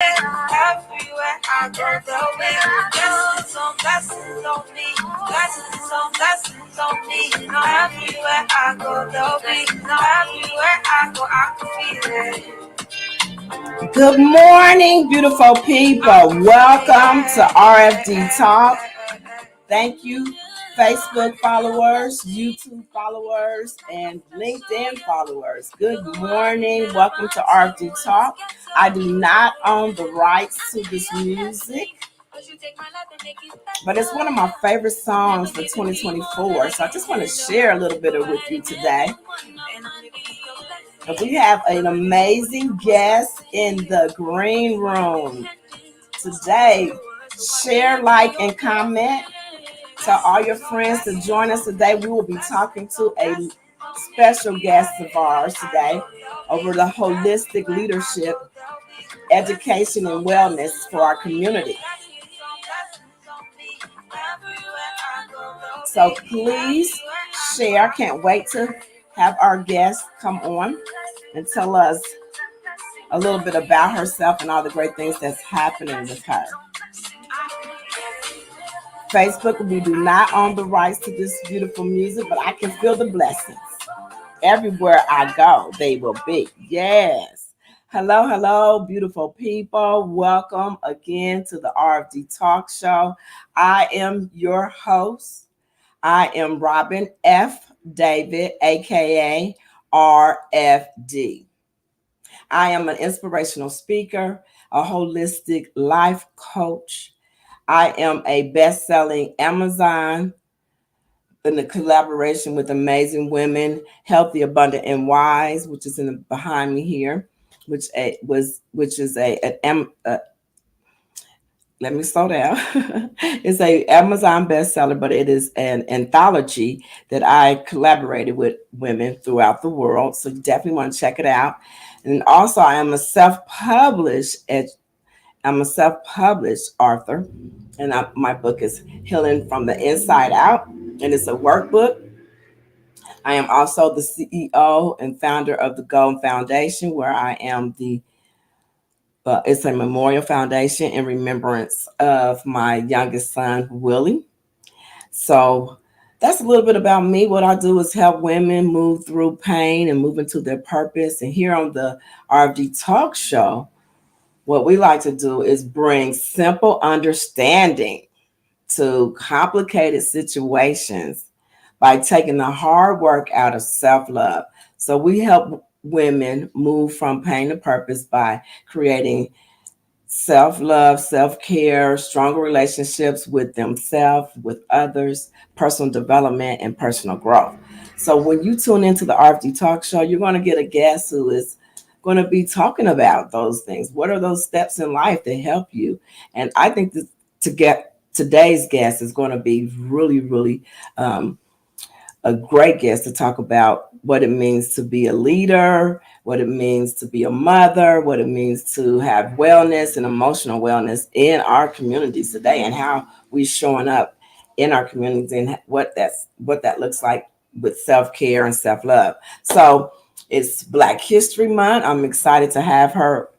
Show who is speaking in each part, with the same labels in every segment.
Speaker 1: Everywhere I go, there'll be blessings on blessings on me. Blessings on blessings on me. Everywhere I go, there'll be. Everywhere I go, I can feel it. Good morning, beautiful people. Welcome to RFD TALK. Thank you, Facebook followers, YouTube followers, and LinkedIn followers. Good morning. Welcome to RFD Talk. I do not own the rights to this music, but it's one of my favorite songs for 2024. So I just want to share a little bit of it with you today. We have an amazing guest in the green room today. Share, like, and comment. Tell all your friends to join us today. We will be talking to a special guest of ours today over the holistic leadership, education, and wellness for our community. So please share. I can't wait to have our guest come on and tell us a little bit about herself and all the great things that's happening with her. Facebook, we do not own the rights to this beautiful music, but I can feel the blessings. Everywhere I go, they will be. Yes. Hello, beautiful people. Welcome again to the RFD Talk Show. I am your host. I am Robin F. David, aka RFD. I am an inspirational speaker, a holistic life coach. I am a best-selling Amazon in the collaboration with amazing women, Healthy, Abundant, and Wise, which is behind me here, which is let me slow down. It's a Amazon bestseller, but it is an anthology that I collaborated with women throughout the world. So you definitely want to check it out. And also, I am a self-published author, and my book is Healing from the Inside Out, and it's a workbook. I am also the CEO and founder of the Golden Foundation, where I am it's a memorial foundation in remembrance of my youngest son, Willie. So that's a little bit about me. What I do is help women move through pain and move into their purpose. And here on the RFD Talk Show, what we like to do is bring simple understanding to complicated situations by taking the hard work out of self-love. So we help women move from pain to purpose by creating self-love, self-care, stronger relationships with themselves, with others, personal development, and personal growth. So when you tune into the RFD Talk Show, you're going to get a guest who is going to be talking about those things. What are those steps in life that help you? And I think that today's guest is going to be really, really a great guest to talk about what it means to be a leader, what it means to be a mother, what it means to have wellness and emotional wellness in our communities today, and how we're showing up in our communities and what that looks like with self-care and self-love. So it's Black History Month. I'm excited to have her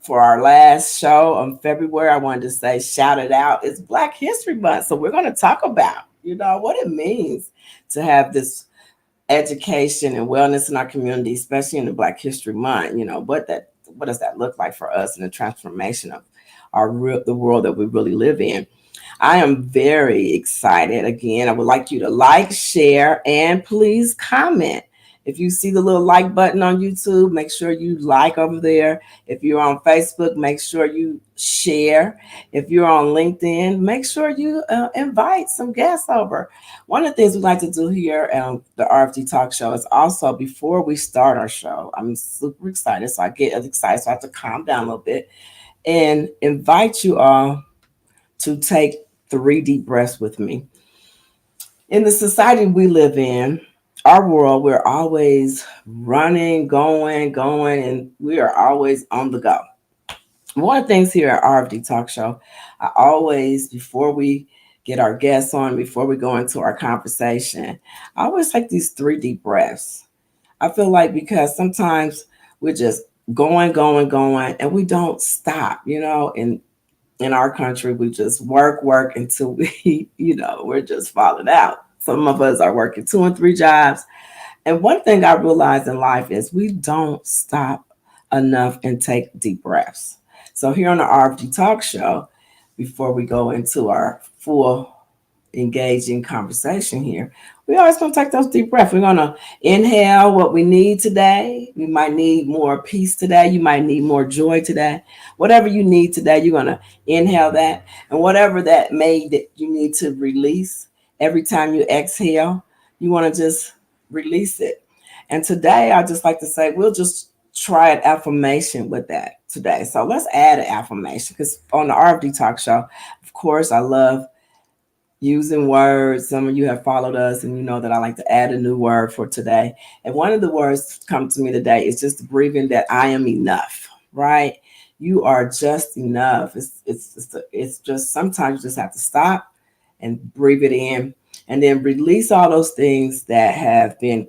Speaker 1: for our last show in February. I wanted to say, shout it out. It's Black History Month. So we're going to talk about, what it means to have this education and wellness in our community, especially in the Black History Month. What does that look like for us in the transformation of the world that we really live in? I am very excited. Again, I would like you to like, share, and please comment. If you see the little like button on YouTube, make sure you like over there. If you're on Facebook, make sure you share. If you're on LinkedIn, make sure you invite some guests over. One of the things we like to do here on the RFD Talk Show is also, before we start our show, I'm super excited. So I get excited, so I have to calm down a little bit and invite you all to take 3 deep breaths with me. In the society we live in, our world, we're always running, going, and we are always on the go. One of the things here at RFD Talk Show, I always, before we get our guests on, before we go into our conversation, I always take these 3 deep breaths. I feel like because sometimes we're just going, going, going, and we don't stop. In our country, we just work until we, we're just falling out. Some of us are working 2 and 3 jobs. And one thing I realize in life is we don't stop enough and take deep breaths. So here on the RFD Talk Show, before we go into our full engaging conversation here, we always gonna take those deep breaths. We're gonna inhale what we need today. We might need more peace today. You might need more joy today. Whatever you need today, you're gonna inhale that. And whatever that that you need to release, every time you exhale, you want to just release it. And today I just like to say we'll just try an affirmation with that today. So let's add an affirmation because on the RFD Talk Show, of course, I love using words. Some of you have followed us and you know that I like to add a new word for today. And one of the words come to me today is just breathing that I am enough, right? You are just enough. It's just sometimes you just have to stop and breathe it in and then release all those things that have been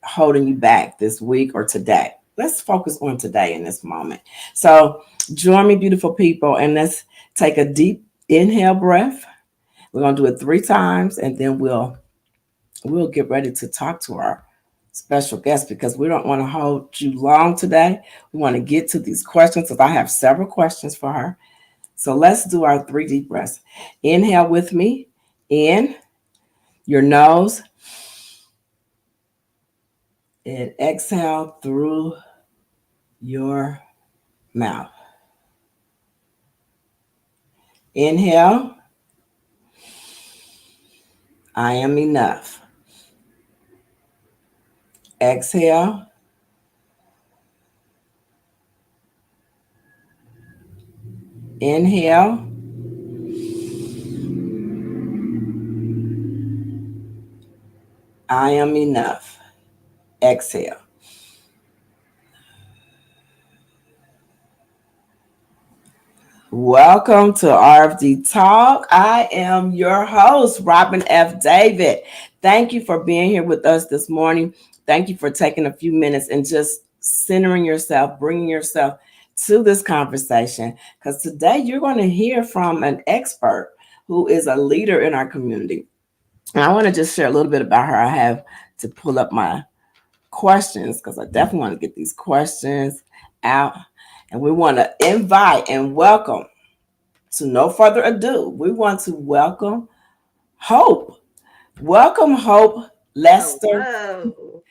Speaker 1: holding you back this week or today. Let's focus on today in this moment. So join me, beautiful people, and let's take a deep inhale breath. We're gonna do it 3 times, and then we'll get ready to talk to our special guest because we don't want to hold you long today. We want to get to these questions because I have several questions for her. So let's do our 3 deep breaths. Inhale with me in your nose and exhale through your mouth. Inhale, I am enough. Exhale, inhale, I am enough. Exhale. Welcome to RFD Talk. I am your host, Robin F. David. Thank you for being here with us this morning. Thank you for taking a few minutes and just centering yourself, bringing yourself to this conversation. Because today you're going to hear from an expert who is a leader in our community. And I want to just share a little bit about her. I have to pull up my questions because I definitely want to get these questions out. And we want to invite and welcome, to no further ado, we want to welcome Hope. Welcome, Hope Lester.
Speaker 2: Hello.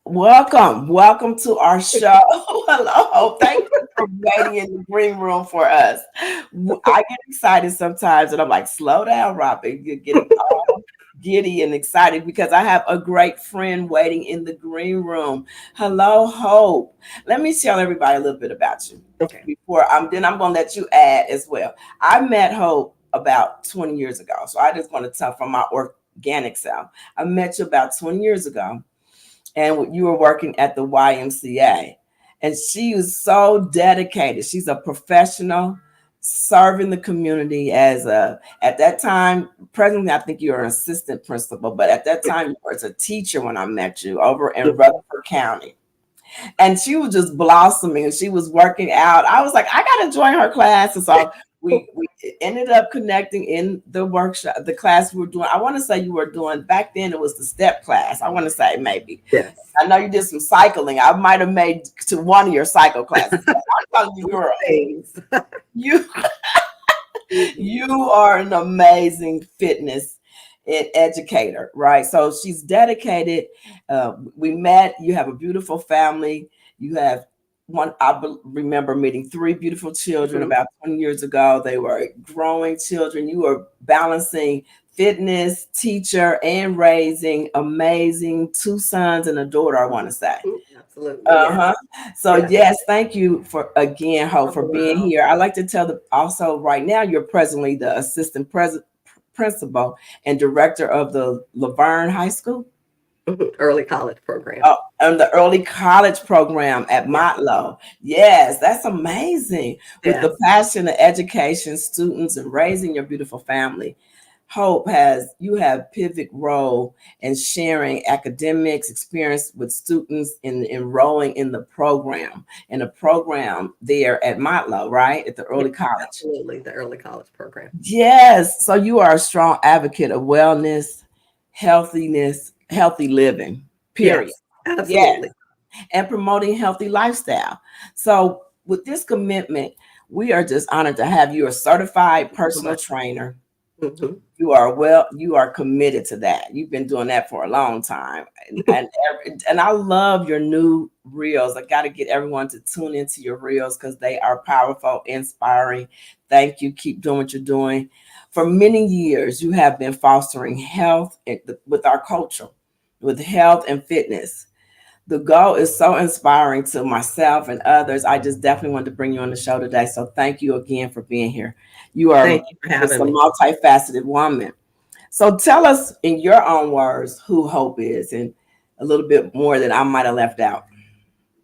Speaker 1: Welcome to our show. Hello, Hope. Thank you for waiting in the green room for us. I get excited sometimes, and I'm like, slow down, Robin. You're getting all giddy and excited because I have a great friend waiting in the green room. Hello, Hope. Let me tell everybody a little bit about you
Speaker 2: Okay.
Speaker 1: before I'm gonna let you add as well. I met Hope about 20 years ago. So I just want to tell from my organic self. I met you about 20 years ago and you were working at the YMCA. And she was so dedicated. She's a professional serving the community at that time, presently, I think you're an assistant principal, but at that time, you were as a teacher when I met you over in Rutherford County. And she was just blossoming and she was working out. I was like, I got to join her class. And so we ended up connecting in the workshop, the class we were doing. I want to say you were doing back then, it was the step class. I want to say maybe.
Speaker 2: Yes.
Speaker 1: I know you did some cycling. I might have made to one of your cycle classes. I'm telling you, girl,
Speaker 2: Things.
Speaker 1: you you are an amazing fitness educator, right? So she's dedicated. We met. You have a beautiful family. You have one. Remember meeting 3 beautiful children
Speaker 2: Mhm.
Speaker 1: about 20 years ago. They were growing children. You were balancing fitness, teacher, and raising amazing 2 sons and a daughter. I want to say.
Speaker 2: Absolutely. Yes.
Speaker 1: So
Speaker 2: Yes.
Speaker 1: yes, thank you for again, Hope,
Speaker 2: Oh,
Speaker 1: for being
Speaker 2: wow.
Speaker 1: here. I like to tell the also right now you're presently the assistant principal and director of the LaVergne High School.
Speaker 2: Early college program.
Speaker 1: Oh, and the early college program at
Speaker 2: Yes.
Speaker 1: Motlow. Yes, that's amazing. With the
Speaker 2: Yes.
Speaker 1: passion of education, students, and raising your beautiful family. Hope, you have pivot role in sharing academics experience with students in enrolling in a program there at Motlow, right? At the
Speaker 2: Yeah,
Speaker 1: early college.
Speaker 2: absolutely. The early college program.
Speaker 1: Yes. So you are a strong advocate of wellness, healthy living, period.
Speaker 2: Yes,
Speaker 1: Yes.
Speaker 2: absolutely.
Speaker 1: And promoting healthy lifestyle. So with this commitment, we are just honored to have you a certified
Speaker 2: So
Speaker 1: personal
Speaker 2: much.
Speaker 1: trainer.
Speaker 2: Hmm.
Speaker 1: You are committed to that. You've been doing that for a long time. And I love your new reels. I got to get everyone to tune into your reels because they are powerful, inspiring. Thank you. Keep doing what you're doing. For many years, you have been fostering health with our culture, with health and fitness. The goal is so inspiring to myself and others. I just definitely wanted to bring you on the show today. So thank you again for being here. You are
Speaker 2: Thank you for
Speaker 1: just
Speaker 2: having
Speaker 1: a
Speaker 2: me.
Speaker 1: multifaceted woman. So tell us in your own words who Hope is and a little bit more that I might have left out.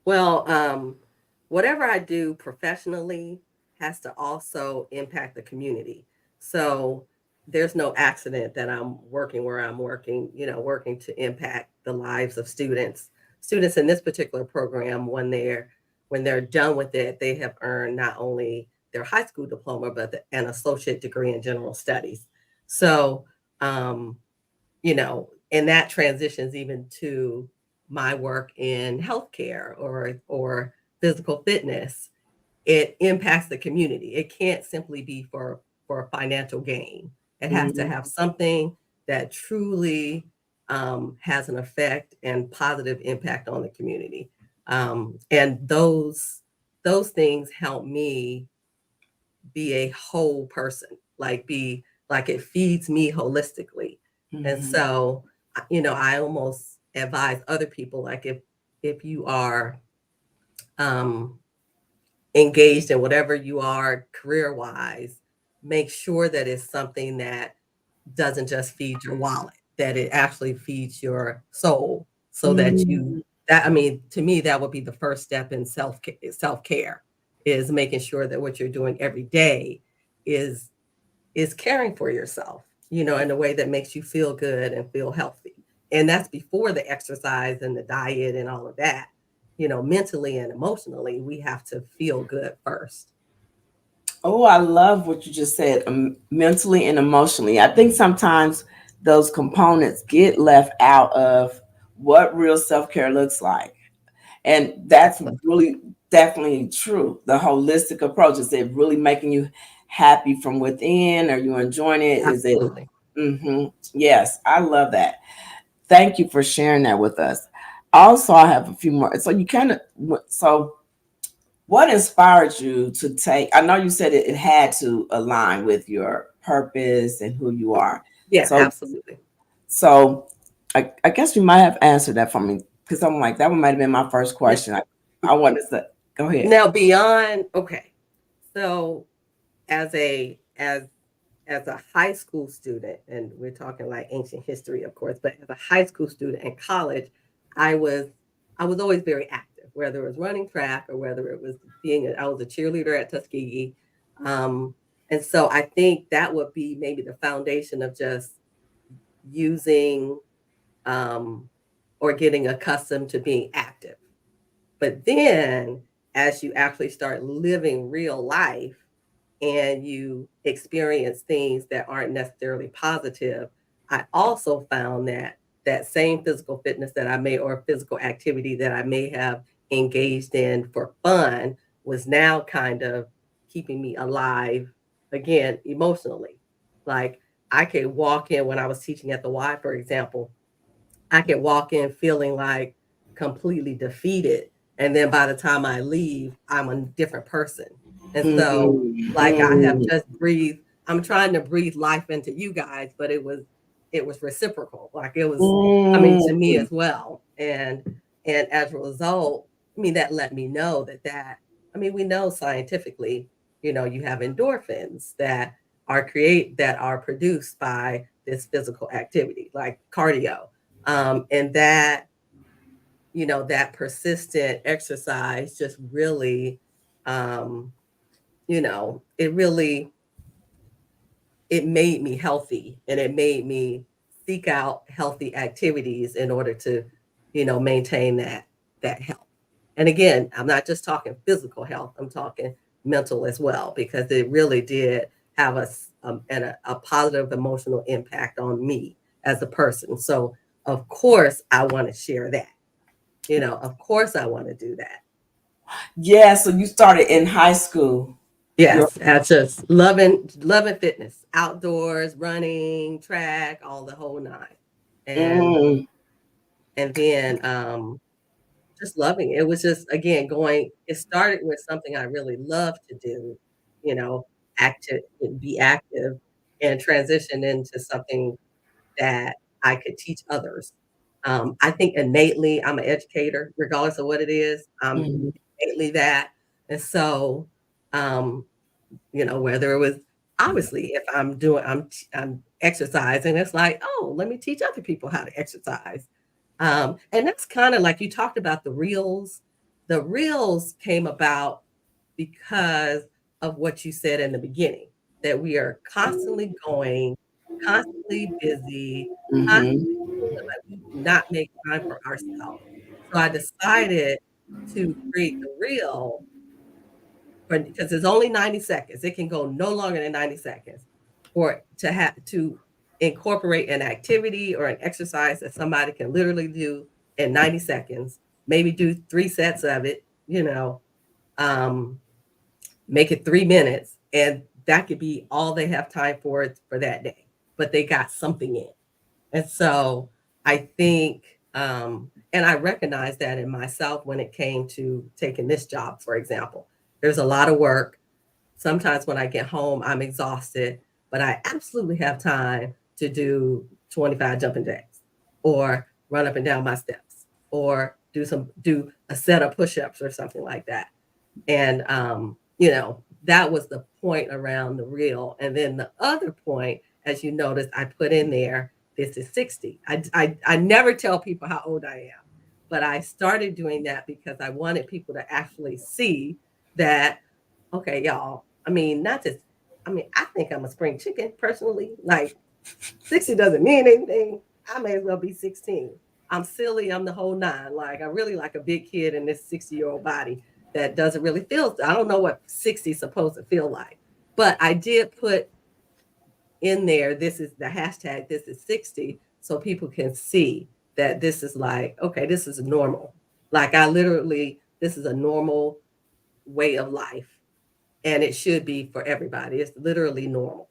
Speaker 2: Well, whatever I do professionally has to also impact the community. So there's no accident that I'm working where I'm working, working to impact the lives of students. Students in this particular program, when they're done with it, they have earned not only their high school diploma, but an associate degree in general studies. So, um, and that transitions even to my work in healthcare or physical fitness. It impacts the community. It can't simply be for financial gain. It has to
Speaker 1: Mhm.
Speaker 2: have something that truly has an effect and positive impact on the community. And those things help me be a whole person, be like it feeds me holistically. And
Speaker 1: Mhm.
Speaker 2: so, I almost advise other people, like if you are um engaged in whatever you are career wise, make sure that it's something that doesn't just feed your wallet, that it actually feeds your soul, so that
Speaker 1: Mhm.
Speaker 2: I mean, to me, that would be the first step in self care, is making sure that what you're doing every day is caring for yourself, in a way that makes you feel good and feel healthy. And that's before the exercise and the diet and all of that. Mentally and emotionally, we have to feel good first.
Speaker 1: Oh, I love what you just said, mentally and emotionally. I think sometimes those components get left out of what real self care looks like. And that's
Speaker 2: Exactly.
Speaker 1: really definitely true. The holistic approach, is it really making you happy from within? Are you enjoying it? Is it?
Speaker 2: Absolutely.
Speaker 1: Yes, I love that. Thank you for sharing that with us. Also, I have a few more. So you kind of so what inspired you to take? I know you said it had to align with your purpose and who you are.
Speaker 2: Yeah,
Speaker 1: So
Speaker 2: absolutely.
Speaker 1: so I guess you might have answered that for me because I'm like that one might have been my first
Speaker 2: Now,
Speaker 1: question. I wanted to say, go ahead.
Speaker 2: now beyond, okay. So as a as as a high school student, and we're talking like ancient history, of course, but as a high school student in college, I was I was always very active, whether it was running track or whether it was I was a cheerleader at Tuskegee. Um, and so I think that would be maybe the foundation of just using um, or getting accustomed to being active. But then as you actually start living real life and you experience things that aren't necessarily positive, I also found that that same physical fitness that I may or physical activity that I may have engaged in for fun was now kind of keeping me alive again emotionally. Like I could walk in when I was teaching at the Y, for example, I could walk in feeling like completely defeated. And then by the time I leave, I'm a different person. And so, like, I have
Speaker 1: Mm-hmm.
Speaker 2: just breathed, I'm trying to breathe life into you guys, but it was reciprocal. Like it was coming to me
Speaker 1: Mm-hmm.
Speaker 2: as well. And as a result, I mean, that let me know I mean, we know scientifically, you have endorphins that are produced by this physical activity, like cardio, and that persistent exercise just really, um, it really it made me healthy, and it made me seek out healthy activities in order to, maintain that health. And again, I'm not just talking physical health, I'm talking mental as well, because it really did have a positive emotional impact on me as a person. So of course I want to share that. Of course I want to do that.
Speaker 1: Yeah, so you started in high school. Your
Speaker 2: Yes, I just loving fitness, outdoors, running, track, all the whole nine. And
Speaker 1: mm,
Speaker 2: and then just loving it. It was just, again, going, it started with something I really love to do, you know, active, be active, and transition into something that I could teach others. I think innately I'm an educator, regardless of what it is. I'm
Speaker 1: mhm.
Speaker 2: innately that. And so, um, whether it was, obviously, if I'm exercising, it's like, oh, let me teach other people how to exercise. And that's kind of like you talked about the reels. The reels came about because of what you said in the beginning, that we are constantly going, constantly busy,
Speaker 1: Mhm.
Speaker 2: constantly feeling like we do not make time for ourselves. So I decided to create the reel because it's only 90 seconds. It can go no longer than 90 seconds for to have to incorporate an activity or an exercise that somebody can literally do in 90 seconds, maybe do 3 sets of it, um, make it 3 minutes, and that could be all they have time for that day. But they got something in. And so I think, and I recognize that in myself when it came to taking this job, for example. There's a lot of work. Sometimes when I get home, I'm exhausted, but I absolutely have time to do 25 jumping jacks or run up and down my steps or do a set of push-ups or something like that. And that was the point around the reel. And then the other point, as you noticed, I put in there, this is 60. I never tell people how old I am, but I started doing that because I wanted people to actually see that, okay, y'all, I mean, not just, I mean, I think I'm a spring chicken personally. Like 60 doesn't mean anything. I may as well be 16. I'm silly. I'm the whole nine. Like, I'm really like a big kid in this 60-year-old body that doesn't really feel, I don't know what 60 is supposed to feel like. But I did put in there, this is the hashtag, this is 60, so people can see that this is like, okay, this is normal. Like, this is a normal way of life, and it should be for everybody. It's literally normal.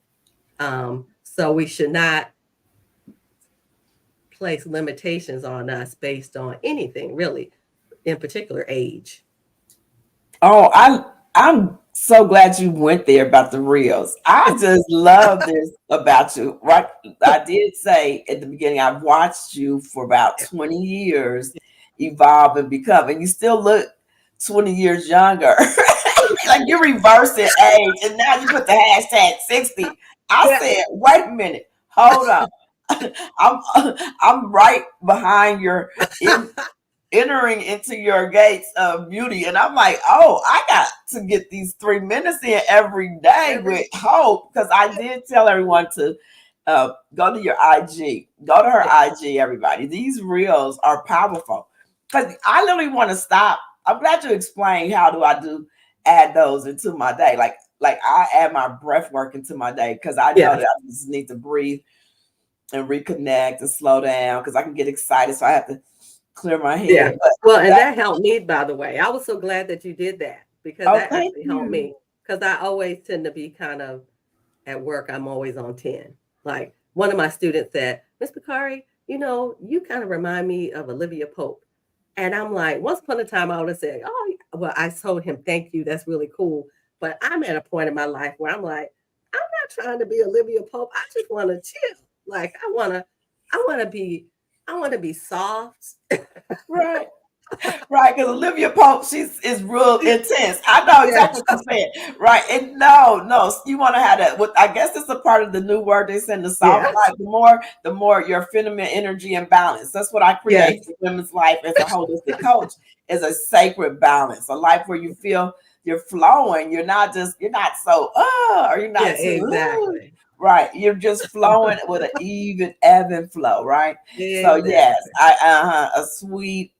Speaker 2: So we should not place limitations on us based on anything really, in particular age.
Speaker 1: Oh, I'm so glad you went there about the reels. I just love this about you. Right. I did say at the beginning, I've watched you for about
Speaker 2: Yeah.
Speaker 1: 20 years evolve and become, and you still look 20 years younger. Like you're reversing age, and now you put the hashtag 60. I
Speaker 2: Yeah.
Speaker 1: said, wait a minute, hold on. I'm I'm right behind your entering into your gates of beauty. And I'm like, oh, I got to get these 3 minutes in every day
Speaker 2: Every
Speaker 1: with Hope. Because I did tell everyone to go to your IG, go to her
Speaker 2: yeah,
Speaker 1: IG, everybody. These reels are powerful. Because I literally want to stop. I'm glad you explained how do I add those into my day. Like I add my breath work into my day because I know
Speaker 2: yes,
Speaker 1: that I just need to breathe and reconnect and slow down because I can get excited. So I have to clear my
Speaker 2: yeah.
Speaker 1: head. But
Speaker 2: Well, and
Speaker 1: that
Speaker 2: that helped me, by the way. I was so glad that you did that because
Speaker 1: oh,
Speaker 2: that
Speaker 1: thank
Speaker 2: actually helped
Speaker 1: you.
Speaker 2: me. Because I always tend to be kind of at work, I'm always on 10. Like one of my students said, Miss Bakari, you kind of remind me of Olivia Pope. And I'm like, once upon a time, I would have said, oh, well, I told him, thank you. That's really cool. But I'm at a point in my life where I'm like, I'm not trying to be Olivia Pope. I just want to chill. Like I want to be, I want to be soft.
Speaker 1: Right. Right, because Olivia Pope, she's is real intense. I know
Speaker 2: Yeah.
Speaker 1: exactly what you're saying. Right. And no, you want to have that with I guess it's a part of the new word they send the soft
Speaker 2: Yeah.
Speaker 1: life. The more your feminine energy and balance. That's what I
Speaker 2: Yes.
Speaker 1: create for women's life as a holistic coach, is a sacred balance, a life where you feel you're flowing. You're not so or you're
Speaker 2: Yeah,
Speaker 1: not too
Speaker 2: exactly.
Speaker 1: Right. You're just flowing with an even ebb and flow, right? So yes,
Speaker 2: Exactly.
Speaker 1: a sweet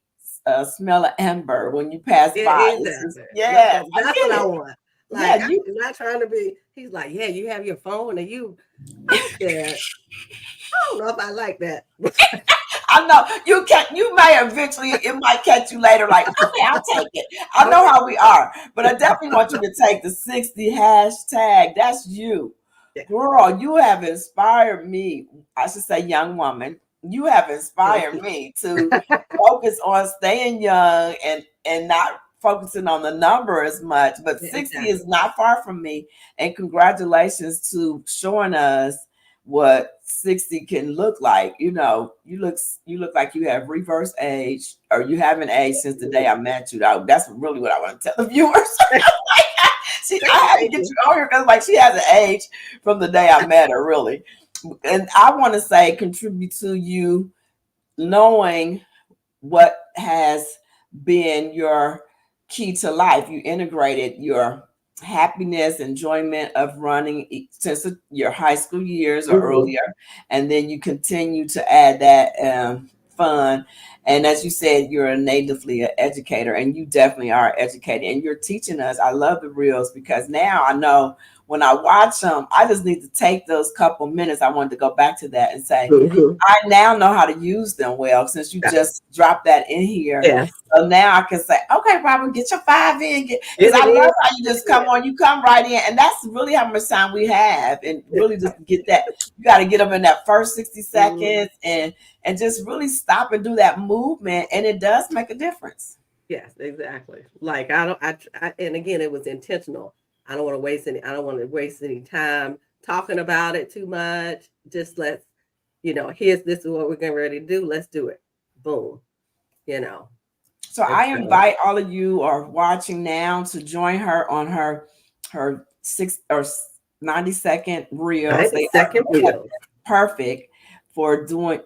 Speaker 1: smell of amber when you pass
Speaker 2: Yeah,
Speaker 1: by. It's just
Speaker 2: exactly.
Speaker 1: yes, I
Speaker 2: That's what
Speaker 1: get
Speaker 2: I
Speaker 1: it.
Speaker 2: want.
Speaker 1: Yeah,
Speaker 2: Like,
Speaker 1: you
Speaker 2: I'm not trying to be. He's like, yeah, you have your phone, and you. I said, I don't know if I like that.
Speaker 1: I know you may eventually it might catch you later, like, okay, I'll take it. I know
Speaker 2: Okay.
Speaker 1: how we are, but I definitely want you to take the 60 hashtag. That's you.
Speaker 2: Yeah.
Speaker 1: Girl, you have inspired me. I should say young woman. You have
Speaker 2: Thank
Speaker 1: inspired
Speaker 2: you.
Speaker 1: me to focus on staying young and not focusing on the number as much. But
Speaker 2: Yeah,
Speaker 1: 60 is
Speaker 2: exactly.
Speaker 1: not far from me. And congratulations to showing us what 60 can look like. You look like you have reverse age, or you haven't aged since the day I met you. That's really what I want to tell the viewers. I had to
Speaker 2: Thank
Speaker 1: get
Speaker 2: you.
Speaker 1: you on here because like she has an age from the day I met her, really. And I want to say contribute to you knowing what has been your key to life. You integrated your happiness, enjoyment of running since your high school years or
Speaker 2: Hmm.
Speaker 1: earlier, and then you continue to add that fun. And as you said, you're a natively an educator, and you definitely are educated, and you're teaching us. I love the reels because now I know when I watch them, I just need to take those couple minutes. I wanted to go back to that and say,
Speaker 2: Hmm.
Speaker 1: I now know how to use them well since you
Speaker 2: Yeah.
Speaker 1: just dropped that in here.
Speaker 2: Yes.
Speaker 1: So now I can say, okay, Robert, get your five in. Because
Speaker 2: Get
Speaker 1: I
Speaker 2: it in.
Speaker 1: love how you just come on, you come right in. And that's really how much time we have. And really just get that, you got to get them in that first 60
Speaker 2: Mhm.
Speaker 1: seconds and just really stop and do that movement. And it does make a difference.
Speaker 2: Yes, exactly. Like I don't, and again, it was intentional. I don't want to waste any. I don't want to waste any time talking about it too much. Just let's, here's this is what we're getting ready to do. Let's do it. Boom. You know.
Speaker 1: So
Speaker 2: And
Speaker 1: I
Speaker 2: so,
Speaker 1: invite all of you are watching now to join her on her 90-second reels.
Speaker 2: right,
Speaker 1: They
Speaker 2: second
Speaker 1: are
Speaker 2: wheels.
Speaker 1: perfect for doing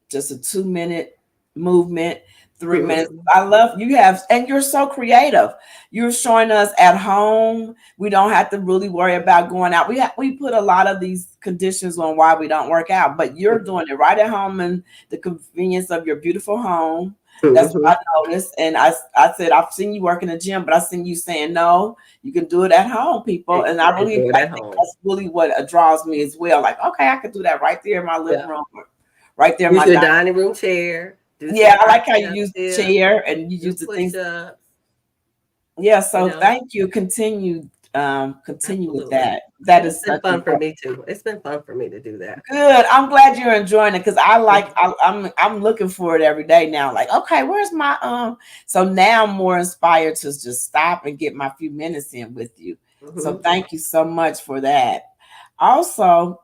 Speaker 1: just a 2 minute movement, 3 minutes.
Speaker 2: Mhm.
Speaker 1: I love you have, and you're so creative. You're showing us at home. We don't have to really worry about going out. We put a lot of these conditions on why we don't work out, but you're doing it right at home in the convenience of your beautiful home. That's what
Speaker 2: Mhm.
Speaker 1: I noticed. And I said, I've seen you work in the gym, but I seen you saying, no, you can do it at home, people. And
Speaker 2: You can do it
Speaker 1: I
Speaker 2: at
Speaker 1: think
Speaker 2: home.
Speaker 1: that's really what draws me as well. Like, okay, I could do that right there in my living
Speaker 2: Yeah.
Speaker 1: room, or right there in
Speaker 2: Use
Speaker 1: my
Speaker 2: your
Speaker 1: dining.
Speaker 2: dining room chair. Do some
Speaker 1: Yeah, I like how you
Speaker 2: tricep
Speaker 1: use the
Speaker 2: dips.
Speaker 1: chair and you
Speaker 2: Do
Speaker 1: use the
Speaker 2: push
Speaker 1: things.
Speaker 2: ups.
Speaker 1: Yeah,
Speaker 2: You
Speaker 1: so
Speaker 2: know.
Speaker 1: thank you. Continue with
Speaker 2: Absolutely.
Speaker 1: that. That
Speaker 2: And it's
Speaker 1: is
Speaker 2: been
Speaker 1: such a
Speaker 2: fun for me too. It's been fun for me to do that.
Speaker 1: good. I'm glad you're enjoying it because
Speaker 2: Mhm.
Speaker 1: I'm looking for it every day now. Like, okay, where's my so now I'm more inspired to just stop and get my few minutes in with you. So
Speaker 2: Mhm.
Speaker 1: thank you so much for that. Also,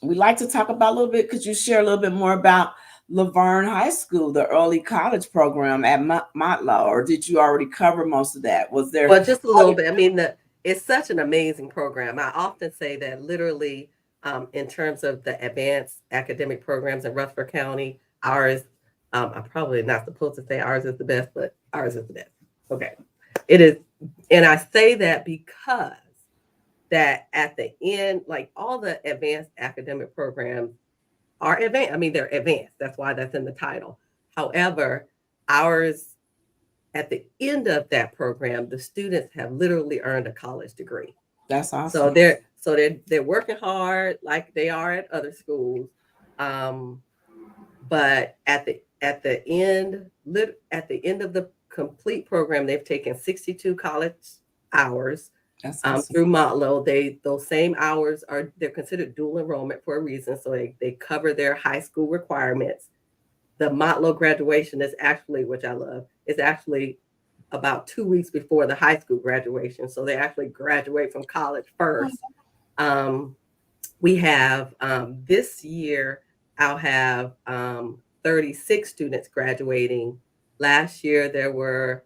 Speaker 1: we like to talk about a little bit. Could you share a little bit more about LaVergne High School, the early college program at Motlow, or did you already cover most of that? Was there
Speaker 2: Well, just a little bit. I mean, it's such an amazing program. I often say that literally, in terms of the advanced academic programs in Rutherford County, ours, I'm probably not supposed to say ours is the best, but ours is the best. Okay. It is. And I say that because that at the end, like all the advanced academic programs are advanced. I mean, they're advanced. That's why that's in the title. However, ours at the end of that program, the students have literally earned a college degree.
Speaker 1: that's
Speaker 2: So
Speaker 1: awesome.
Speaker 2: they're working hard like they are at other schools. Um, but at the end of the complete program, they've taken 62 college hours
Speaker 1: That's awesome.
Speaker 2: through Motlow. Those same hours they're considered dual enrollment for a reason. So they cover their high school requirements. The Motlow graduation is actually, which I love, is actually about 2 weeks before the high school graduation. So they actually graduate from college first. Um, we have this year, I'll have 36 students graduating. Last year, there were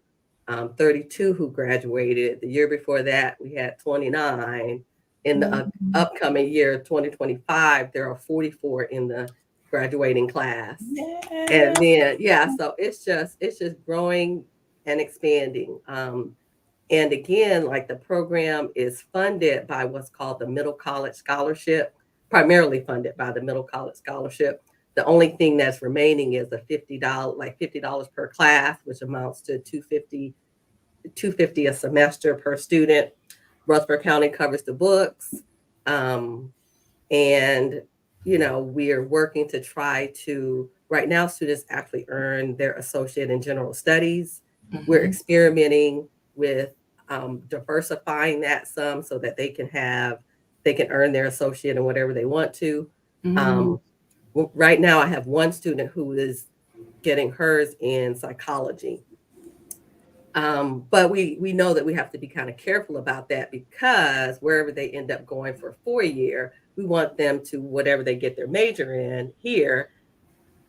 Speaker 2: 32 who graduated. The year before that, we had 29. In the upcoming year, 2025, there are 44 in the graduating class. And
Speaker 1: Yeah.
Speaker 2: then, yeah, so it's just growing and expanding. And again, like the program is funded by what's called the Middle College Scholarship, primarily funded by the Middle College Scholarship. The only thing that's remaining is a $50, like $50 per class, which amounts to 250 a semester per student. Rutherford County covers the books. Um, and, we're working to try to, right now, students actually earn their associate in general studies. We're
Speaker 1: Mhm.
Speaker 2: experimenting with diversifying that some so that they can earn their associate in whatever they want to.
Speaker 1: Mhm.
Speaker 2: Um, right now, I have one student who is getting hers in psychology. But we know that we have to be kind of careful about that because wherever they end up going for 4 year, we want them to whatever they get their major in here,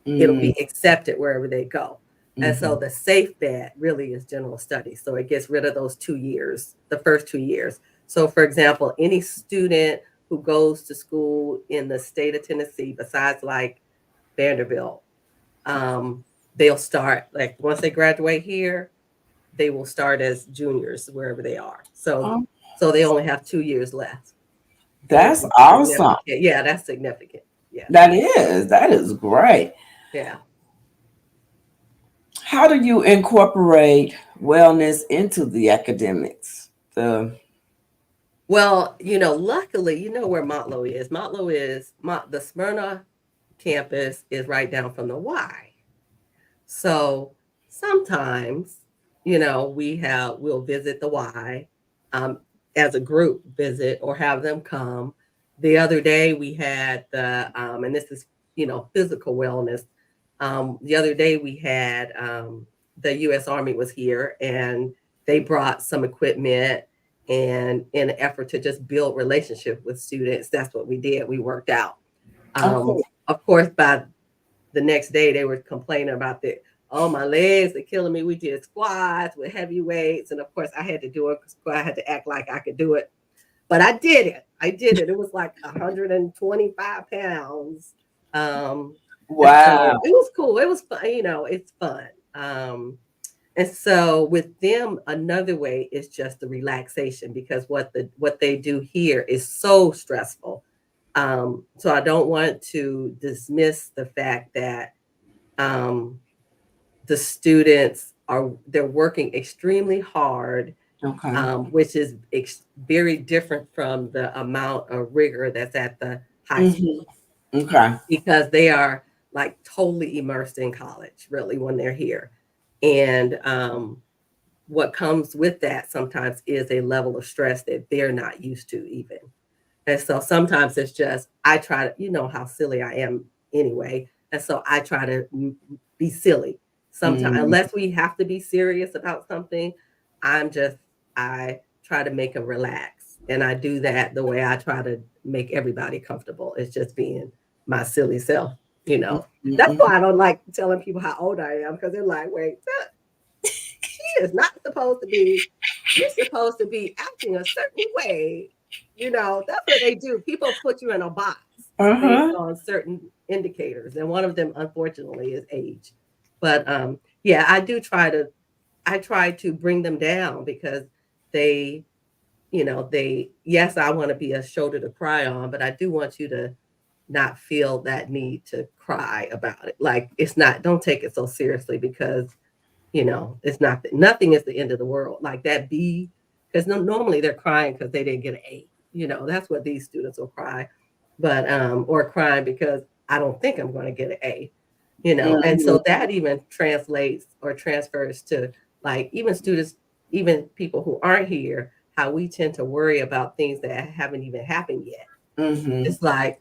Speaker 2: it'll
Speaker 1: Mm.
Speaker 2: be accepted wherever they go. And so
Speaker 1: Mhm.
Speaker 2: the safe bet really is general studies. So it gets rid of those 2 years, the first 2 years. So for example, any student who goes to school in the state of Tennessee, besides like Vanderbilt, um, they'll start like once they graduate here, they will start as juniors wherever they are. So
Speaker 1: Oh,
Speaker 2: they only have 2 years left, which
Speaker 1: that's
Speaker 2: is
Speaker 1: awesome.
Speaker 2: significant. Yeah, that's significant. Yeah,
Speaker 1: That is great.
Speaker 2: yeah.
Speaker 1: How do you incorporate wellness into the academics? The
Speaker 2: Well, luckily, where Motlow is. The Smyrna campus is right down from the Y. So sometimes, we'll visit the Y um, as a group visit or have them come. The other day we had and this is, physical wellness. The other day we had the U.S. Army was here and they brought some equipment and in an effort to just build relationship with students, that's what we did. We worked out.
Speaker 1: okay.
Speaker 2: Of course, by the next day they were complaining about the oh my legs are killing me. We did squats with heavy weights, and of course I had to do it because I had to act like I could do it. But I did it. I did it. It was like 125 pounds. Um, and so
Speaker 1: Wow.
Speaker 2: it was cool. It was fun. It's fun. And so with them, another way is just the relaxation because what they do here is so stressful. So I don't want to dismiss the fact that um, the students they're working extremely hard,
Speaker 1: Okay.
Speaker 2: which is very different from the amount of rigor that's at the high
Speaker 1: Hmm.
Speaker 2: school
Speaker 1: Okay.
Speaker 2: because they are like totally immersed in college really when they're here. And what comes with that sometimes is a level of stress that they're not used to even. And so sometimes it's just, I try to, how silly I am anyway. And so I try to be silly sometimes,
Speaker 1: Mm.
Speaker 2: unless we have to be serious about something. I'm just, I try to make them relax. And I do that the way I try to make everybody comfortable. It's just being my silly self. That's
Speaker 1: Mm-hmm.
Speaker 2: why I don't like telling people how old I am because they're like, wait, she is not supposed to be, you're supposed to be acting a certain way. That's what they do. People put you in a box based
Speaker 1: Uh-huh.
Speaker 2: on certain indicators. And one of them, unfortunately, is age. But yeah, I try to bring them down because they, yes, I want to be a shoulder to cry on, but I do want you to not feel that need to cry about it. Like it's not, don't take it so seriously because it's not nothing is the end of the world. Like that B, because normally they're crying because they didn't get an A. That's what these students will cry, but or crying because I don't think I'm going to get an A. And
Speaker 1: Mhm.
Speaker 2: so that even translates or transfers to like even students, even people who aren't here, how we tend to worry about things that haven't even happened yet.
Speaker 1: Mhm.
Speaker 2: It's like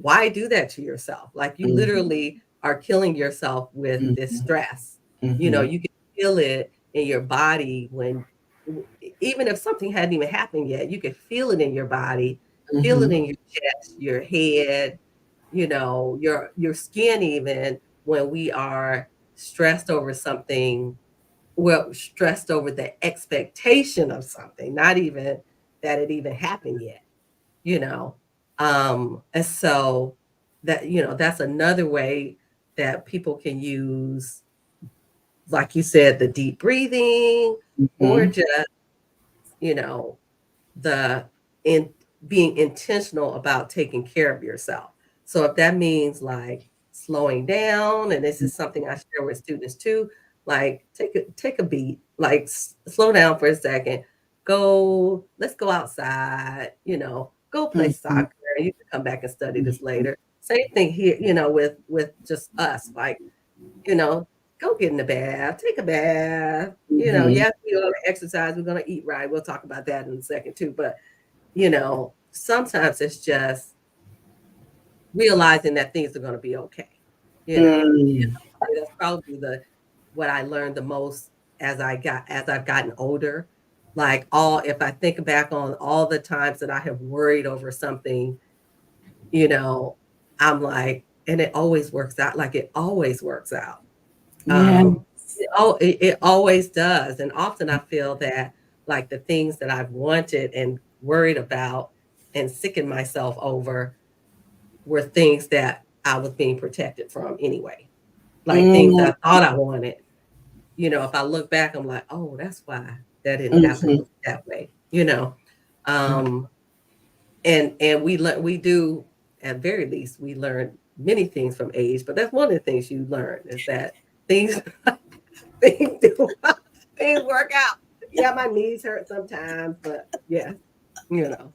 Speaker 2: why do that to yourself? Like you
Speaker 1: Mhm.
Speaker 2: literally are killing yourself with this
Speaker 1: Mhm.
Speaker 2: stress.
Speaker 1: Mhm.
Speaker 2: You can feel it in your body when even if something hadn't even happened yet, you can feel it in your body, feel it
Speaker 1: Mhm.
Speaker 2: in your chest, your head, your skin even when we are stressed over something, well, stressed over the expectation of something, not even that it even happened yet you know and so that's another way that people can use like you said, the deep breathing, or
Speaker 1: Mhm.
Speaker 2: just, you know, the in being intentional about taking care of yourself. So if that means like slowing down, and this is something I share with students too, like take a beat, like slow down for a second, let's go outside, go play
Speaker 1: Mhm.
Speaker 2: soccer, and you can come back and study this later. Same thing here, with just us, like, you know, go get in the bath, take a bath.
Speaker 1: Mhm.
Speaker 2: Yes, we're gonna exercise, we're gonna eat right. We'll talk about that in a second too. But sometimes it's just realizing that things are gonna be okay. You know,
Speaker 1: Mm.
Speaker 2: that's probably the what I learned the most as I've gotten older. Like all if I think back on all the times that I have worried over something, you know, I'm like, and it always works out. Like it always works out.
Speaker 1: Yeah.
Speaker 2: Um, it always does, and often I feel that, like, the things that I've wanted and worried about and sickened myself over were things that I was being protected from anyway, like, things
Speaker 1: Mm.
Speaker 2: that I thought I wanted. If I look back, I'm like, "Oh, that's why that didn't happen
Speaker 1: Mhm.
Speaker 2: that way," you know? Um, and we do, at very least, we learn many things from age, but that's one of the things you learn is that things things do things work out. Yeah, my knees hurt sometimes, but yeah, you know.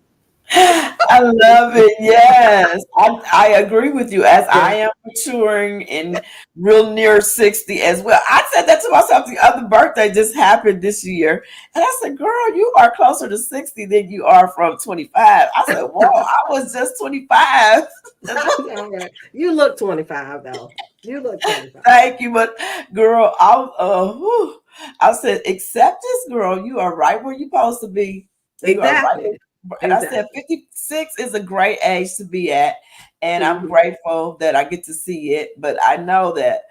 Speaker 1: I love it. Yes, I agree with you. As
Speaker 2: Yeah.
Speaker 1: I am maturing and real near 60 as well. I said that to myself the other birthday just happened this year. And I said, girl, you are closer to 60 than you are from 25. I said, whoa, I was just 25.
Speaker 2: All right. You look 25 though. You look 25.
Speaker 1: Thank you. But girl, I said, acceptance, girl, you are right where you're supposed to be. You are right.
Speaker 2: Exactly.
Speaker 1: And I said
Speaker 2: Exactly.
Speaker 1: 56 is a great age to be at. And I'm
Speaker 2: Hmm.
Speaker 1: grateful that I get to see it. But I know that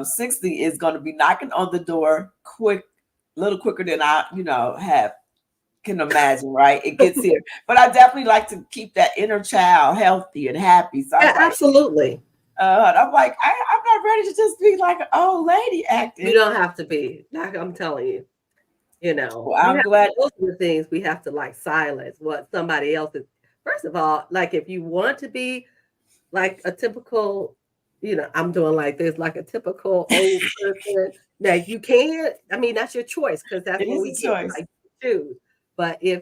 Speaker 1: 60 is going to be knocking on the door quick, a little quicker than I, have can imagine, right? It gets here. But I definitely like to keep that inner child healthy and happy. So I
Speaker 2: Yeah,
Speaker 1: was like,
Speaker 2: absolutely.
Speaker 1: I'm not ready to just be like an old lady
Speaker 2: You
Speaker 1: acting.
Speaker 2: don't have to be. Like I'm telling you,
Speaker 1: Well,
Speaker 2: we
Speaker 1: I'm
Speaker 2: have
Speaker 1: glad.
Speaker 2: those are the things we have to like silence what somebody else is. First of all, like if you want to be like a typical, I'm doing like this, like a typical old person that you can. I mean, that's your choice because that's
Speaker 1: It
Speaker 2: what
Speaker 1: is
Speaker 2: we
Speaker 1: a
Speaker 2: get.
Speaker 1: choice.
Speaker 2: Like you choose. But if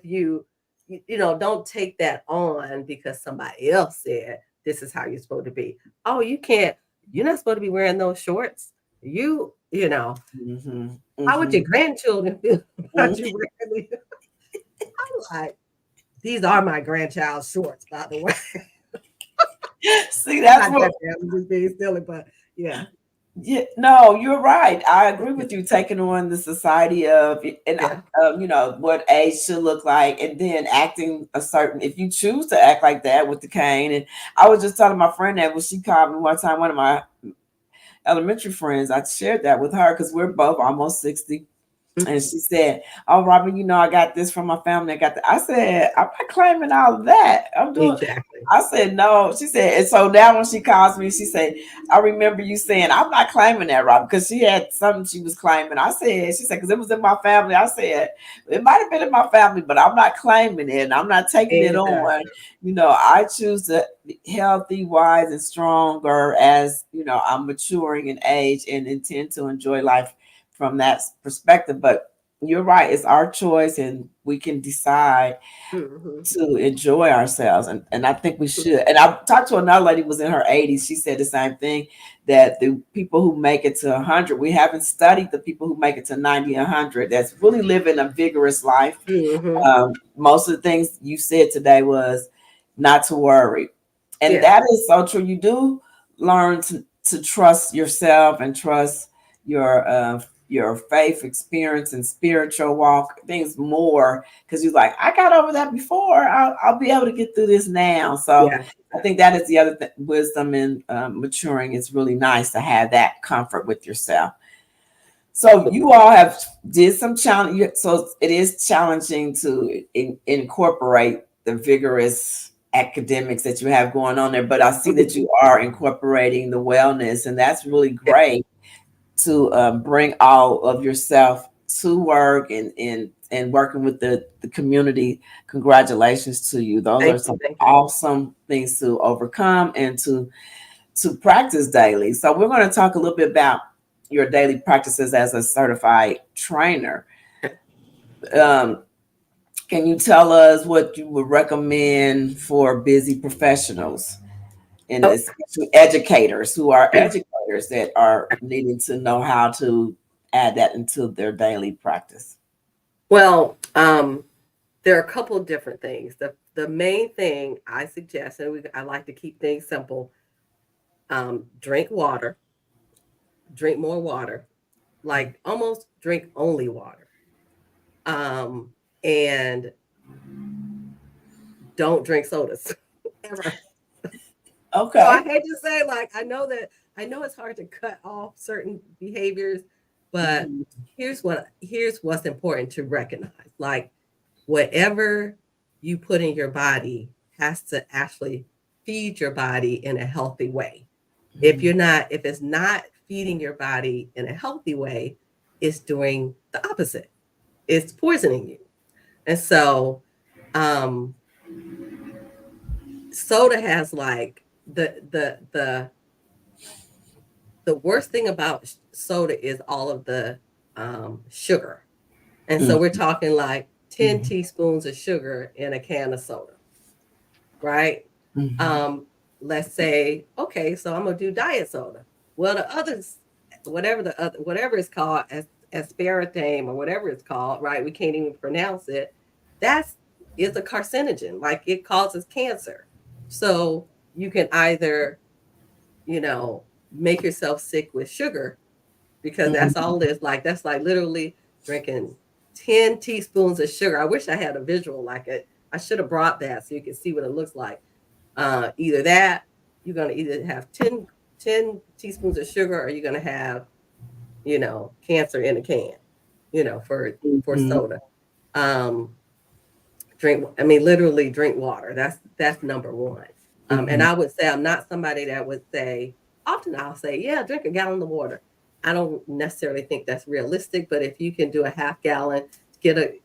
Speaker 2: don't take that on because somebody else said this is how you're supposed to be. Oh, you can't. You're not supposed to be wearing those shorts.
Speaker 1: Hmm.
Speaker 2: How would your
Speaker 1: Hmm.
Speaker 2: grandchildren feel about you wearing these? I'm like, these are my grandchild's shorts, by the way.
Speaker 1: See, that's
Speaker 2: Not
Speaker 1: what.
Speaker 2: that bad. I'm just being silly, but yeah,
Speaker 1: Yeah, no, you're right. I agree with you. Taking on the society of and
Speaker 2: yeah.
Speaker 1: what age should look like, and then acting a certain. If you choose to act like that with the cane, and I was just telling my friend that when she called me one time, one of my elementary friends, I shared that with her because we're both almost 60. And she said, "Oh, Robin, I got this from my family. I got that." I said, "I'm not claiming all of that. I'm doing."
Speaker 2: Exactly.
Speaker 1: I said, "No." She said, and so now when she calls me, she said, "I remember you saying I'm not claiming that, Robin," because she had something she was claiming. She said, because it was in my family. I said, it might have been in my family, but I'm not claiming it, and I'm not taking it on.
Speaker 2: Exactly.
Speaker 1: I choose to be healthy, wise, and stronger as I'm maturing in age and intend to enjoy life from that perspective. But you're right, it's our choice and we can decide
Speaker 2: Mhm.
Speaker 1: to enjoy ourselves. And I think we should. And I talked to another lady who was in her 80s. She said the same thing, that the people who make it to 100, we haven't studied the people who make it to 90, 100, that's really living a vigorous life.
Speaker 2: Mhm.
Speaker 1: Most of the things you said today was not to worry. And
Speaker 2: Yeah.
Speaker 1: that is so true. You do learn to trust yourself and trust your faith experience and spiritual walk, things more, because you're like, I got over that before. I'll be able to get through this now. So
Speaker 2: Yeah.
Speaker 1: I think that is the other wisdom in maturing. It's really nice to have that comfort with yourself. So you all have did some challenge. So it is challenging to incorporate the vigorous academics that you have going on there. But I see that you are incorporating the wellness, and that's really
Speaker 2: Yeah.
Speaker 1: great to bring all of yourself to work and working with the community. Congratulations to you. Those are
Speaker 2: Thank you.
Speaker 1: some
Speaker 2: Thank you.
Speaker 1: awesome things to overcome and to practice daily. So we're going to talk a little bit about your daily practices as a certified trainer. Um, can you tell us what you would recommend for busy professionals and
Speaker 2: Oh,
Speaker 1: especially educators who are educators that are needing to know how to add that into their daily practice?
Speaker 2: well, there are a couple of different things. The main thing I suggest, and I like to keep things simple. Drink water, drink more water, like almost drink only water. Um, and don't drink sodas ever. So I
Speaker 1: Okay.
Speaker 2: hate to say, like, I know it's hard to cut off certain behaviors, but
Speaker 1: Mhm.
Speaker 2: here's what's important to recognize. Like, whatever you put in your body has to actually feed your body in a healthy way. If it's not feeding your body in a healthy way, it's doing the opposite. It's poisoning you. And so, um, soda has like the worst thing about soda is all of the sugar. And so
Speaker 1: Mhm.
Speaker 2: we're talking like 10
Speaker 1: Mhm.
Speaker 2: teaspoons of sugar in a can of soda, right?
Speaker 1: Mhm.
Speaker 2: Um, let's say, okay, so I'm gonna do diet soda. Well, the others, whatever it's called, aspartame or whatever it's called, right? We can't even pronounce it. That's is a carcinogen, like it causes cancer. So you can either, you know, make yourself sick with sugar because that's
Speaker 1: Mhm.
Speaker 2: all it is. Like that's like literally drinking 10 teaspoons of sugar. I wish I had a visual like it. I should have brought that so you can see what it looks like. Either that, you're gonna either have 10 teaspoons of sugar, or you're gonna have, cancer in a can, for
Speaker 1: Mhm.
Speaker 2: soda. Um, I mean, literally drink water. That's number one. And
Speaker 1: Mhm.
Speaker 2: I would say I'm not somebody that would say, often I'll say, yeah, drink a gallon of water. I don't necessarily think that's realistic, but if you can do a half gallon, get a,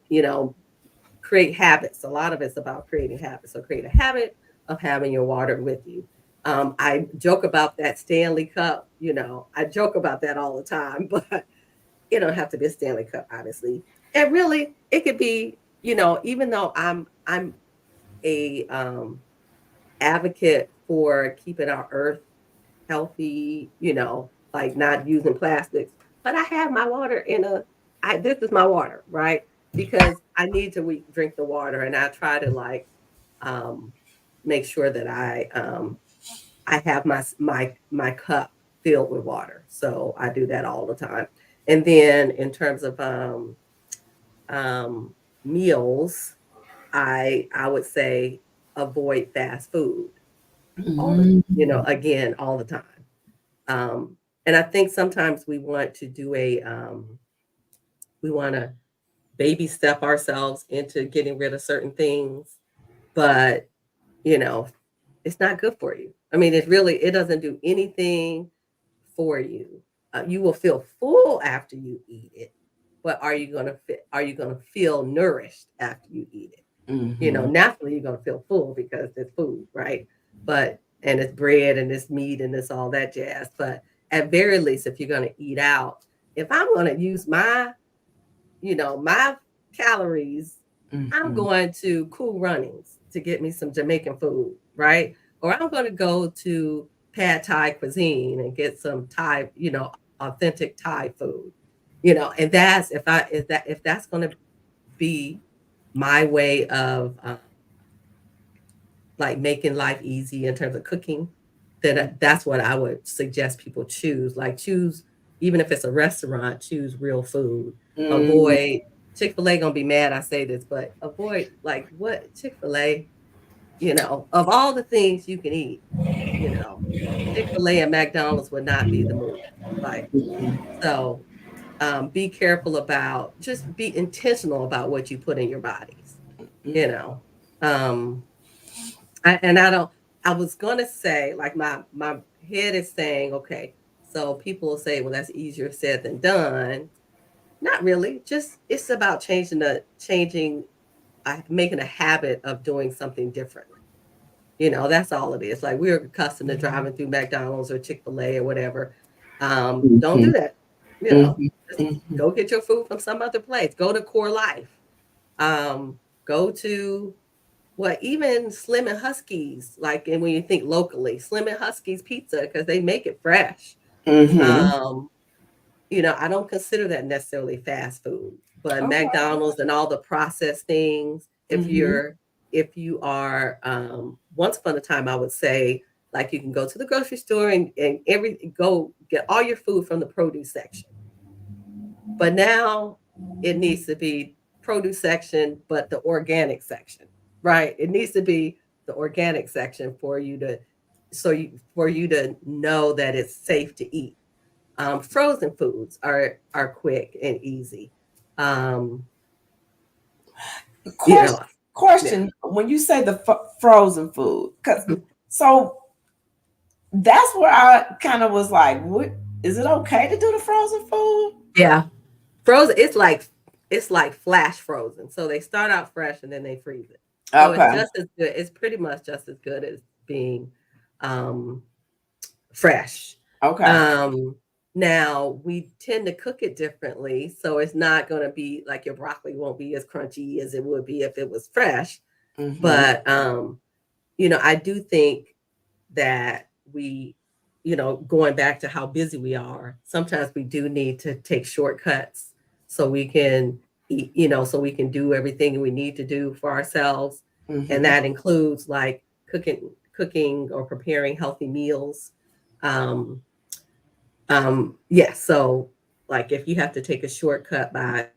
Speaker 2: create habits. A lot of it's about creating habits. So create a habit of having your water with you. I joke about that Stanley Cup. I joke about that all the time, but it don't have to be a Stanley Cup, obviously. And really, it could be, even though I'm a advocate for keeping our earth healthy, like not using plastics. But I have my water this is my water, right? Because I need to drink the water, and I try to like um, make sure that I have my cup filled with water. So I do that all the time. And then in terms of um, meals, I would say avoid fast food
Speaker 1: Mhm.
Speaker 2: again all the time. Um, and I think sometimes we want to baby step ourselves into getting rid of certain things, but you know, it's not good for you. I mean, it doesn't do anything for you. You will feel full after you eat it, but are you gonna feel nourished after you eat it?
Speaker 1: Mhm.
Speaker 2: Naturally you're gonna feel full because it's food, right? But and it's bread and it's meat and it's all that jazz. But at very least, if you're gonna eat out, if I'm gonna use my calories, I'm
Speaker 1: Mhm.
Speaker 2: going to Cool Runnings to get me some Jamaican food, right? Or I'm going to go to Pad Thai cuisine and get some Thai, authentic Thai food, and that's if that's going to be my way of like making life easy in terms of cooking, then that's what I would suggest people choose. Like choose, even if it's a restaurant, choose real food.
Speaker 1: Mhm.
Speaker 2: Avoid Chick-fil-A gonna be mad I say this, but avoid like what Chick-fil-A, of all the things you can eat, you know, Chick-fil-A and McDonald's would not be the move. Like so be careful about just be intentional about what you put in your bodies, you
Speaker 1: Mhm.
Speaker 2: know. Um and I don't. I was gonna say, like my head is saying, okay, So people will say, well, that's easier said than done. Not really. Just it's about making a habit of doing something differently. That's all it is. Like we're accustomed to driving through McDonald's or Chick-fil-A or whatever. Don't do
Speaker 1: Mhm,
Speaker 2: that.
Speaker 1: mhm,
Speaker 2: Just
Speaker 1: mhm.
Speaker 2: go get your food from some other place. Go to Core Life. Go to what even Slim and Husky's, like, and when you think locally, Slim and Husky's pizza because they make it fresh.
Speaker 1: Mhm.
Speaker 2: Um, I don't consider that necessarily fast food, but
Speaker 1: Okay.
Speaker 2: McDonald's and all the processed things,
Speaker 1: Mhm.
Speaker 2: if you are once upon a time, I would say like you can go to the grocery store and go get all your food from the produce section. But now it needs to be produce section, but the organic section, right? It needs to be the organic section for you to know that it's safe to eat. Frozen foods are quick and easy. Um, you
Speaker 1: Question,
Speaker 2: know, yeah,
Speaker 1: question. When you say the frozen food, because so that's where I kind of was like, what is it okay to do the frozen food?
Speaker 2: yeah. Frozen. It's like flash frozen. So they start out fresh and then they freeze it. So it's
Speaker 1: Okay.
Speaker 2: just as good. It's pretty much just as good as being um, fresh.
Speaker 1: Okay.
Speaker 2: Um, Now we tend to cook it differently, so it's not going to be like your broccoli won't be as crunchy as it would be if it was fresh.
Speaker 1: Mhm.
Speaker 2: But I do think that going back to how busy we are, sometimes we do need to take shortcuts so we can eat, so we can do everything we need to do for ourselves. And
Speaker 1: Mhm.
Speaker 2: that includes like cooking or preparing healthy meals. Um, yeah, so like if you have to take a shortcut by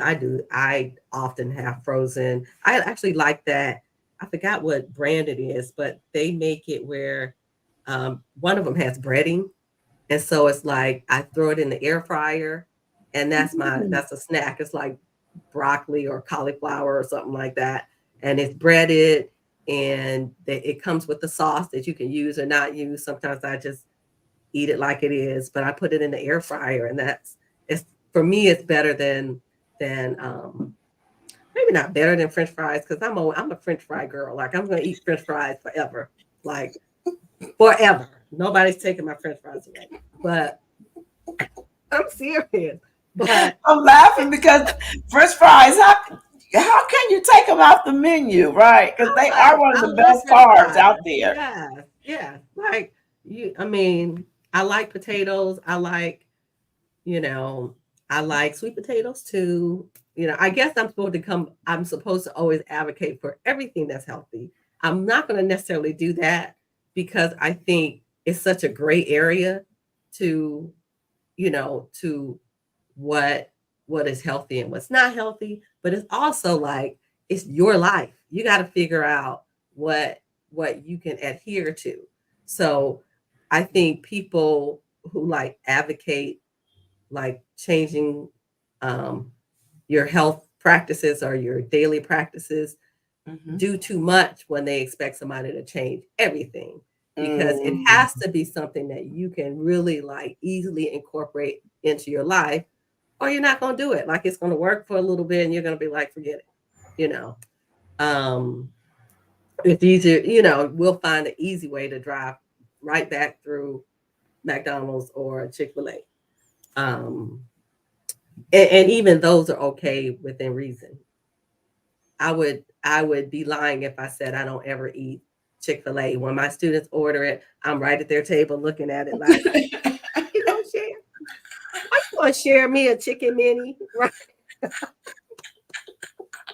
Speaker 2: I often have frozen. I actually like that. I forgot what brand it is, but they make it where one of them has breading, and so it's like I throw it in the air fryer, and
Speaker 1: Mhm.
Speaker 2: that's a snack. It's like broccoli or cauliflower or something like that, and it's breaded, and it comes with the sauce that you can use or not use. Sometimes I just eat it like it is, but I put it in the air fryer, and it's for me. It's better than maybe not better than French fries because I'm a French fry girl. Like I'm gonna eat French fries forever, like forever. Nobody's taking my French fries away. But I'm serious. But
Speaker 1: I'm laughing because French fries. How can you take them off the menu, right? Because they are one of
Speaker 2: I
Speaker 1: the
Speaker 2: love
Speaker 1: best
Speaker 2: French
Speaker 1: carbs out
Speaker 2: fries.
Speaker 1: there.
Speaker 2: Yes, yes. Like I mean, I like potatoes. You know, I like sweet potatoes too. I guess I'm supposed to always advocate for everything that's healthy. I'm not going to necessarily do that because I think it's such a gray area to, to what what is healthy and what's not healthy, but it's also like it's your life. You got to figure out what what you can adhere to. So, I think people who like advocate like changing um, your health practices or your daily practices
Speaker 1: Mhm.
Speaker 2: do too much when they expect somebody to change everything because it
Speaker 1: Mm.
Speaker 2: has to be something that you can really like easily incorporate into your life or you're not going to do it. Like it's going to work for a little bit and you're going to be like forget it you know um it's easier, we'll find an easy way to drive right back through McDonald's or Chick-fil-A. And even those are okay within reason. I would be lying if I said I don't ever eat Chick-fil-A. When my students order it, I'm right at their table looking at it like, you gonna share? Why you gonna share me a chicken mini? Right?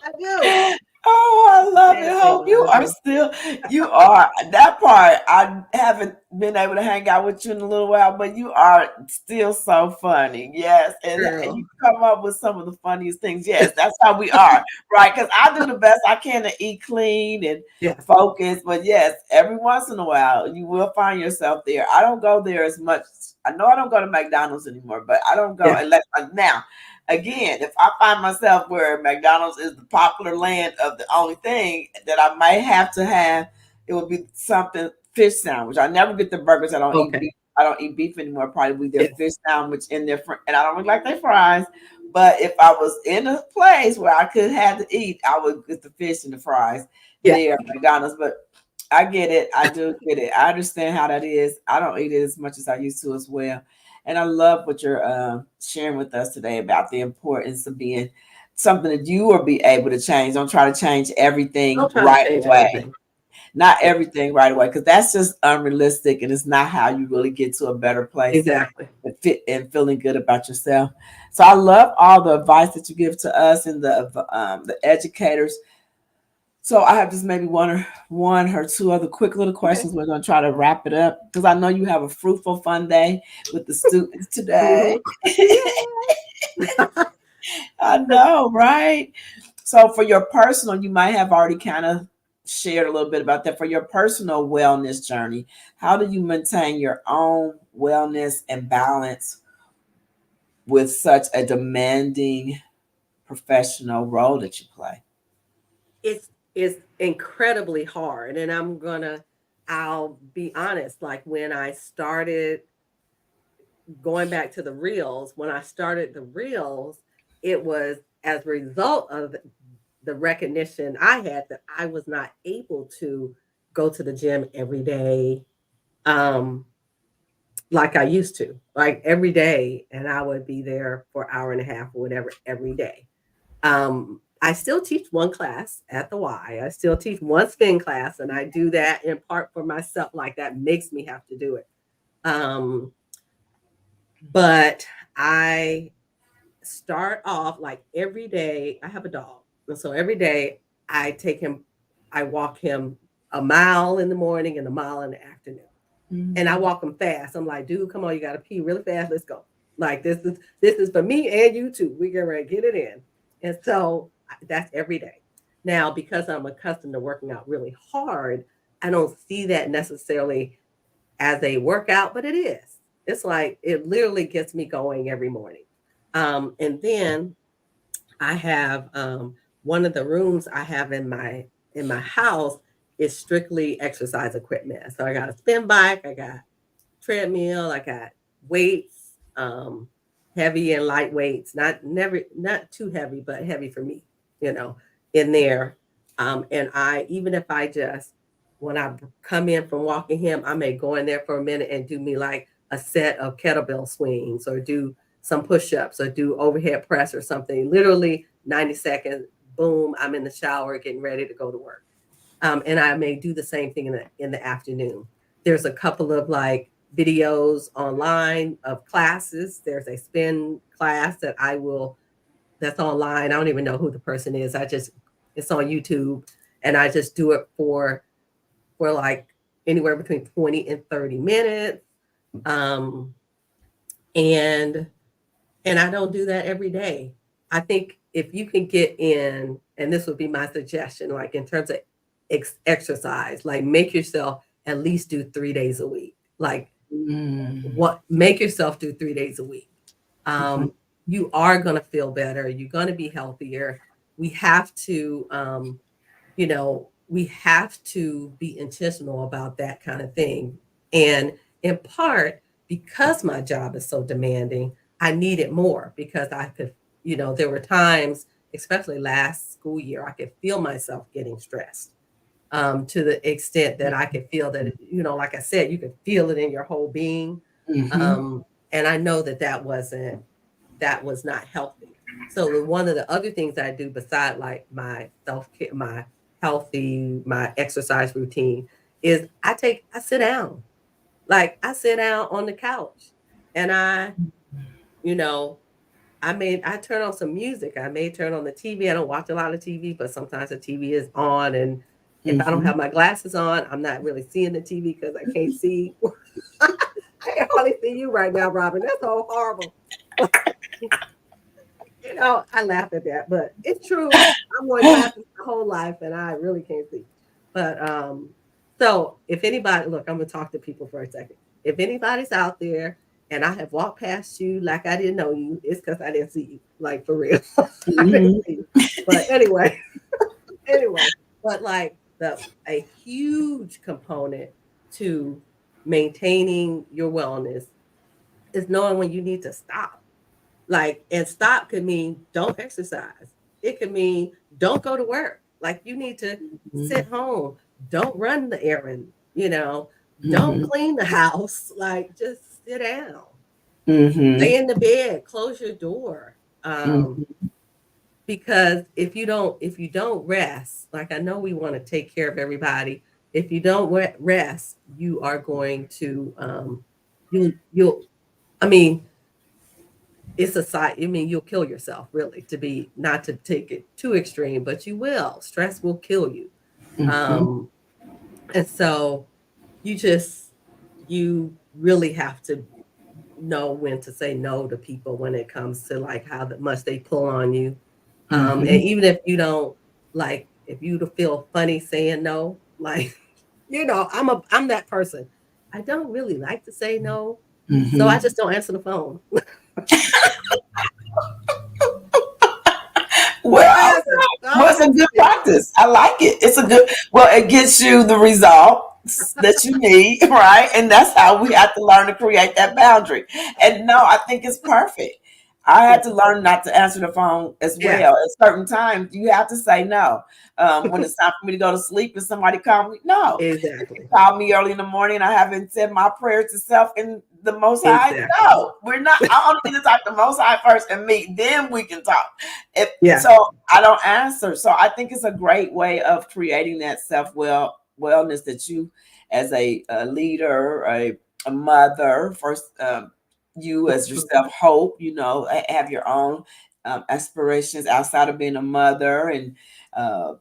Speaker 2: I do.
Speaker 1: Oh, I love it.
Speaker 2: Sad
Speaker 1: Hope
Speaker 2: statement,
Speaker 1: you
Speaker 2: I
Speaker 1: are
Speaker 2: do.
Speaker 1: still, you are that part. I haven't been able to hang out with you in a little while, but you are still so funny. Yes. And you
Speaker 2: Girl.
Speaker 1: come up with some of the funniest things. Yes, that's how we are, right? Because I do the best I can to eat clean and
Speaker 2: Yes.
Speaker 1: focus. But yes, every once in a while, you will find yourself there. I don't go there as much. I know I don't go to McDonald's anymore, but I don't go
Speaker 2: Yeah.
Speaker 1: unless now again, if I find myself where McDonald's is the popular land of the only thing that I might have to have, it would be something fish sandwich. I never get the burgers. I don't eat
Speaker 2: Okay.
Speaker 1: beef. I don't eat beef anymore. Probably with their
Speaker 2: Yes.
Speaker 1: fish sandwich in their and I don't like their fries. But if I was in a place where I could have to eat, I would get the fish and the fries
Speaker 2: Yeah.
Speaker 1: there at McDonald's. But I get it. I do get it. I understand how that is. I don't eat it as much as I used to as well. And I love what you're sharing with us today about the importance of being something that you will be able to change. Don't try to change everything
Speaker 2: Don't try to
Speaker 1: right
Speaker 2: change
Speaker 1: away.
Speaker 2: everything.
Speaker 1: Not
Speaker 2: Yeah,
Speaker 1: everything right away, because that's just unrealistic and it's not how you really get to a better place
Speaker 2: exactly.
Speaker 1: and fit and feeling good about yourself. So I love all the advice that you give to us and the educators. So I have just maybe one or two other quick little
Speaker 2: Okay.
Speaker 1: questions. We're going to try to wrap it up because I know you have a fruitful, fun day with the students
Speaker 2: Hmm.
Speaker 1: today.
Speaker 2: Yeah.
Speaker 1: I know, right? So for your personal, you might have already kind of shared a little bit about that. For your personal wellness journey, how do you maintain your own wellness and balance with such a demanding professional role that you play?
Speaker 2: It's incredibly hard, and I'll be honest. Like when I started going back to the reels, when I started the reels, it was as a result of the recognition I had that I was not able to go to the gym every day, um, like I used to, like every day, and I would be there for an hour and a half or whatever every day. I still teach one class at the Y. I still teach one spin class, and I do that in part for myself. Like that makes me have to do it. Um, but I start off like every day. I have a dog, and so every day I take him, I walk him a mile in the morning and a mile in the afternoon, and I
Speaker 1: Mm-hmm.
Speaker 2: walk him fast. I'm like, dude, come on, you got to pee really fast. Let's go. Like this is for me and you too. We get ready, get it in, and so that's every day. Now, because I'm accustomed to working out really hard, I don't see that necessarily as a workout, but it is. It's like it literally gets me going every morning. And then I have one of the rooms I have in my house is strictly exercise equipment. So I got a spin bike, I got treadmill, I got weights, heavy and light weights, not too heavy, but heavy for me, you know, in there. And I even if I just when I come in from walking him, I may go in there for a minute and do me like a set of kettlebell swings or do some push-ups or do overhead press or something. Literally 90 seconds, boom, I'm in the shower getting ready to go to work. And I may do the same thing in the afternoon. There's a couple of like videos online of classes. There's a spin class that I will that's online. I don't even know who the person is. I just it's on YouTube and I just do it for like anywhere between 20 and 30 minutes. Um, and and I don't do that every day. I think if you can get in, and this would be my suggestion, like in terms of exercise, like make yourself at least do 3 days a week. Like
Speaker 1: Mm-hmm.
Speaker 2: what make yourself do 3 days a week. Um, you are going to feel better. You're going to be healthier. We have to, we have to be intentional about that kind of thing. And in part, because my job is so demanding, I need it more because I could, there were times, especially last school year, I could feel myself getting stressed to the extent that I could feel that, like I said, you could feel it in your whole being.
Speaker 1: Mm-hmm.
Speaker 2: Um, and I know that was not healthy. So one of the other things I do beside like my self care, my exercise routine is I sit down. Like I sit down on the couch and you know, I turn on some music. I may turn on the TV. I don't watch a lot of TV, but sometimes the TV is on and if I don't
Speaker 1: Mm-hmm.
Speaker 2: have my glasses on, I'm not really seeing the TV because I can't see. I can hardly see you right now, Robin. That's so horrible. I laugh at that, but it's true. I'm wearing glasses my whole life and I really can't see. But so if anybody look, I'm gonna talk to people for a second. If anybody's out there and I have walked past you like I didn't know you, it's because I didn't see you. Like for real. I didn't
Speaker 1: Mm-hmm.
Speaker 2: see you. But anyway, anyway, but like the a huge component to maintaining your wellness is knowing when you need to stop. Like, and stop could mean don't exercise. It could mean don't go to work. Like, you need to sit home. Don't run the errand, don't
Speaker 1: Mm-hmm.
Speaker 2: clean the house. Like, just sit down.
Speaker 1: Mm-hmm.
Speaker 2: Lay in the bed, close your door.
Speaker 1: Mm-hmm.
Speaker 2: Because if you don't rest, like, I know we want to take care of everybody. If you don't rest, you are going to you'll I mean, it's a side. I mean, you'll kill yourself, really, to be not to take it too extreme, but you will. Stress will kill you.
Speaker 1: Mm-hmm.
Speaker 2: Um, and so you just you really have to know when to say no to people when it comes to like how much they pull on you. And
Speaker 1: Mm-hmm.
Speaker 2: even if you don't like, if you feel funny saying no, like, I'm that person. I don't really like to say no, so I
Speaker 1: Mm-hmm.
Speaker 2: just don't answer the phone.
Speaker 1: Well,
Speaker 2: I
Speaker 1: okay.
Speaker 2: answer
Speaker 1: Well, it's a
Speaker 2: phones.
Speaker 1: good practice. I like it. It's a good, well, it gets you the results that you need, right? And that's how we have to learn to create that boundary. And no, I think it's perfect. I had to learn not to answer the phone as
Speaker 2: Yeah,
Speaker 1: well. At certain times, you have to say no. When it's time for me to go to sleep and somebody call me, no. If you
Speaker 2: exactly,
Speaker 1: call me early in the morning, I haven't said my prayer to self in the Most High.
Speaker 2: exactly.
Speaker 1: No, we're not. I only need to talk to Most High first and me. Then we can talk. If
Speaker 2: Yeah,
Speaker 1: so, I don't answer. So I think it's a great way of creating that wellness that you, as a leader, a mother, first, you as yourself, hope, have your own aspirations outside of being a mother, and uh,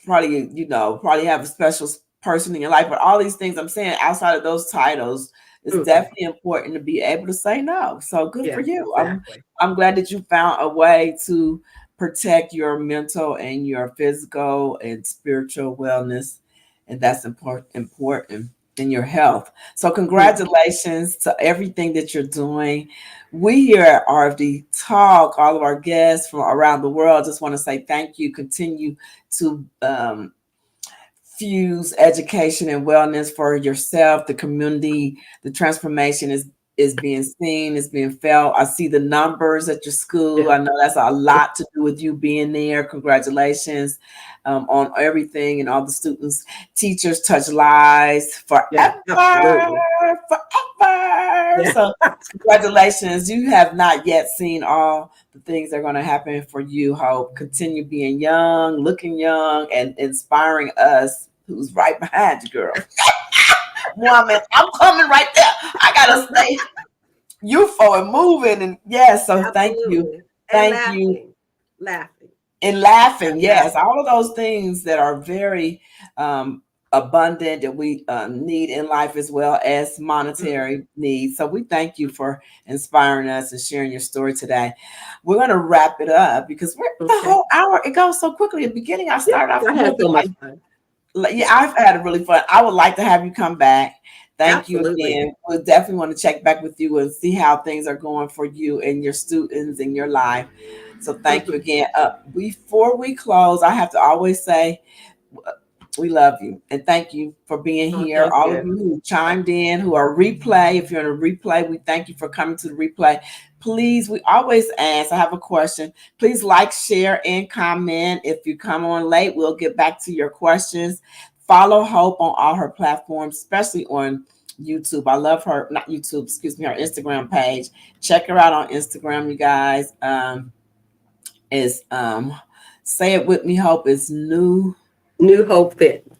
Speaker 1: probably have a special person in your life. But all these things I'm saying outside of those titles, it's
Speaker 2: mhm,
Speaker 1: definitely important to be able to say no. So good for
Speaker 2: yeah,
Speaker 1: you.
Speaker 2: exactly.
Speaker 1: I'm glad that you found a way to protect your mental and your physical and spiritual wellness, and that's important in your health. So
Speaker 2: Mhm.
Speaker 1: congratulations to everything that you're doing. We here at RFD Talk, all of our guests from around the world, just want to say thank you. Continue to fuse education and wellness for yourself, the community. The transformation is being seen, is being felt. I see the numbers at your school.
Speaker 2: Yeah,
Speaker 1: I know that's a lot to do with you being there. Congratulations on everything, and all the students. Teachers touch lives
Speaker 2: yeah,
Speaker 1: forever,
Speaker 2: absolutely.
Speaker 1: forever.
Speaker 2: Yeah,
Speaker 1: So congratulations. You have not yet seen all the things that are going to happen for you, Hope. Continue being young, looking young, and inspiring us who's right behind you, girl. Woman, I'm coming right there. I gotta stay youthful and moving. And yes, so thank you.
Speaker 2: absolutely. And
Speaker 1: Thank you.
Speaker 2: laughing,
Speaker 1: And laughing,
Speaker 2: and
Speaker 1: yes,
Speaker 2: laughing.
Speaker 1: all of those things that are very abundant that we need in life, as well as
Speaker 2: Mhm.
Speaker 1: monetary needs. So we thank you for inspiring us and sharing your story today. We're going to wrap it up because we're the
Speaker 2: Okay.
Speaker 1: whole hour. It goes so quickly. At the beginning, I
Speaker 2: Yes,
Speaker 1: started off
Speaker 2: I
Speaker 1: a little
Speaker 2: had
Speaker 1: bit
Speaker 2: so much fun.
Speaker 1: yeah, I've had a really fun. I would like to have you come back. Thank you
Speaker 2: Absolutely.
Speaker 1: again. We'll definitely want to check back with you and see how things are going for you and your students in your life. So thank you
Speaker 2: Mhm.
Speaker 1: again. Before we close, I have to always say we love you and thank you for being
Speaker 2: Oh,
Speaker 1: here.
Speaker 2: thank
Speaker 1: All of
Speaker 2: you.
Speaker 1: you who chimed in, who are replay, if you're in a replay, we thank you for coming to the replay. Please, we always ask, I have a question. Please like, share, and comment. If you come on late, we'll get back to your questions. Follow Hope on all her platforms, especially on YouTube. I love her, not YouTube, excuse me, her Instagram page. Check her out on Instagram, you guys. Is Say it with me, Hope is
Speaker 2: New Hope Fit.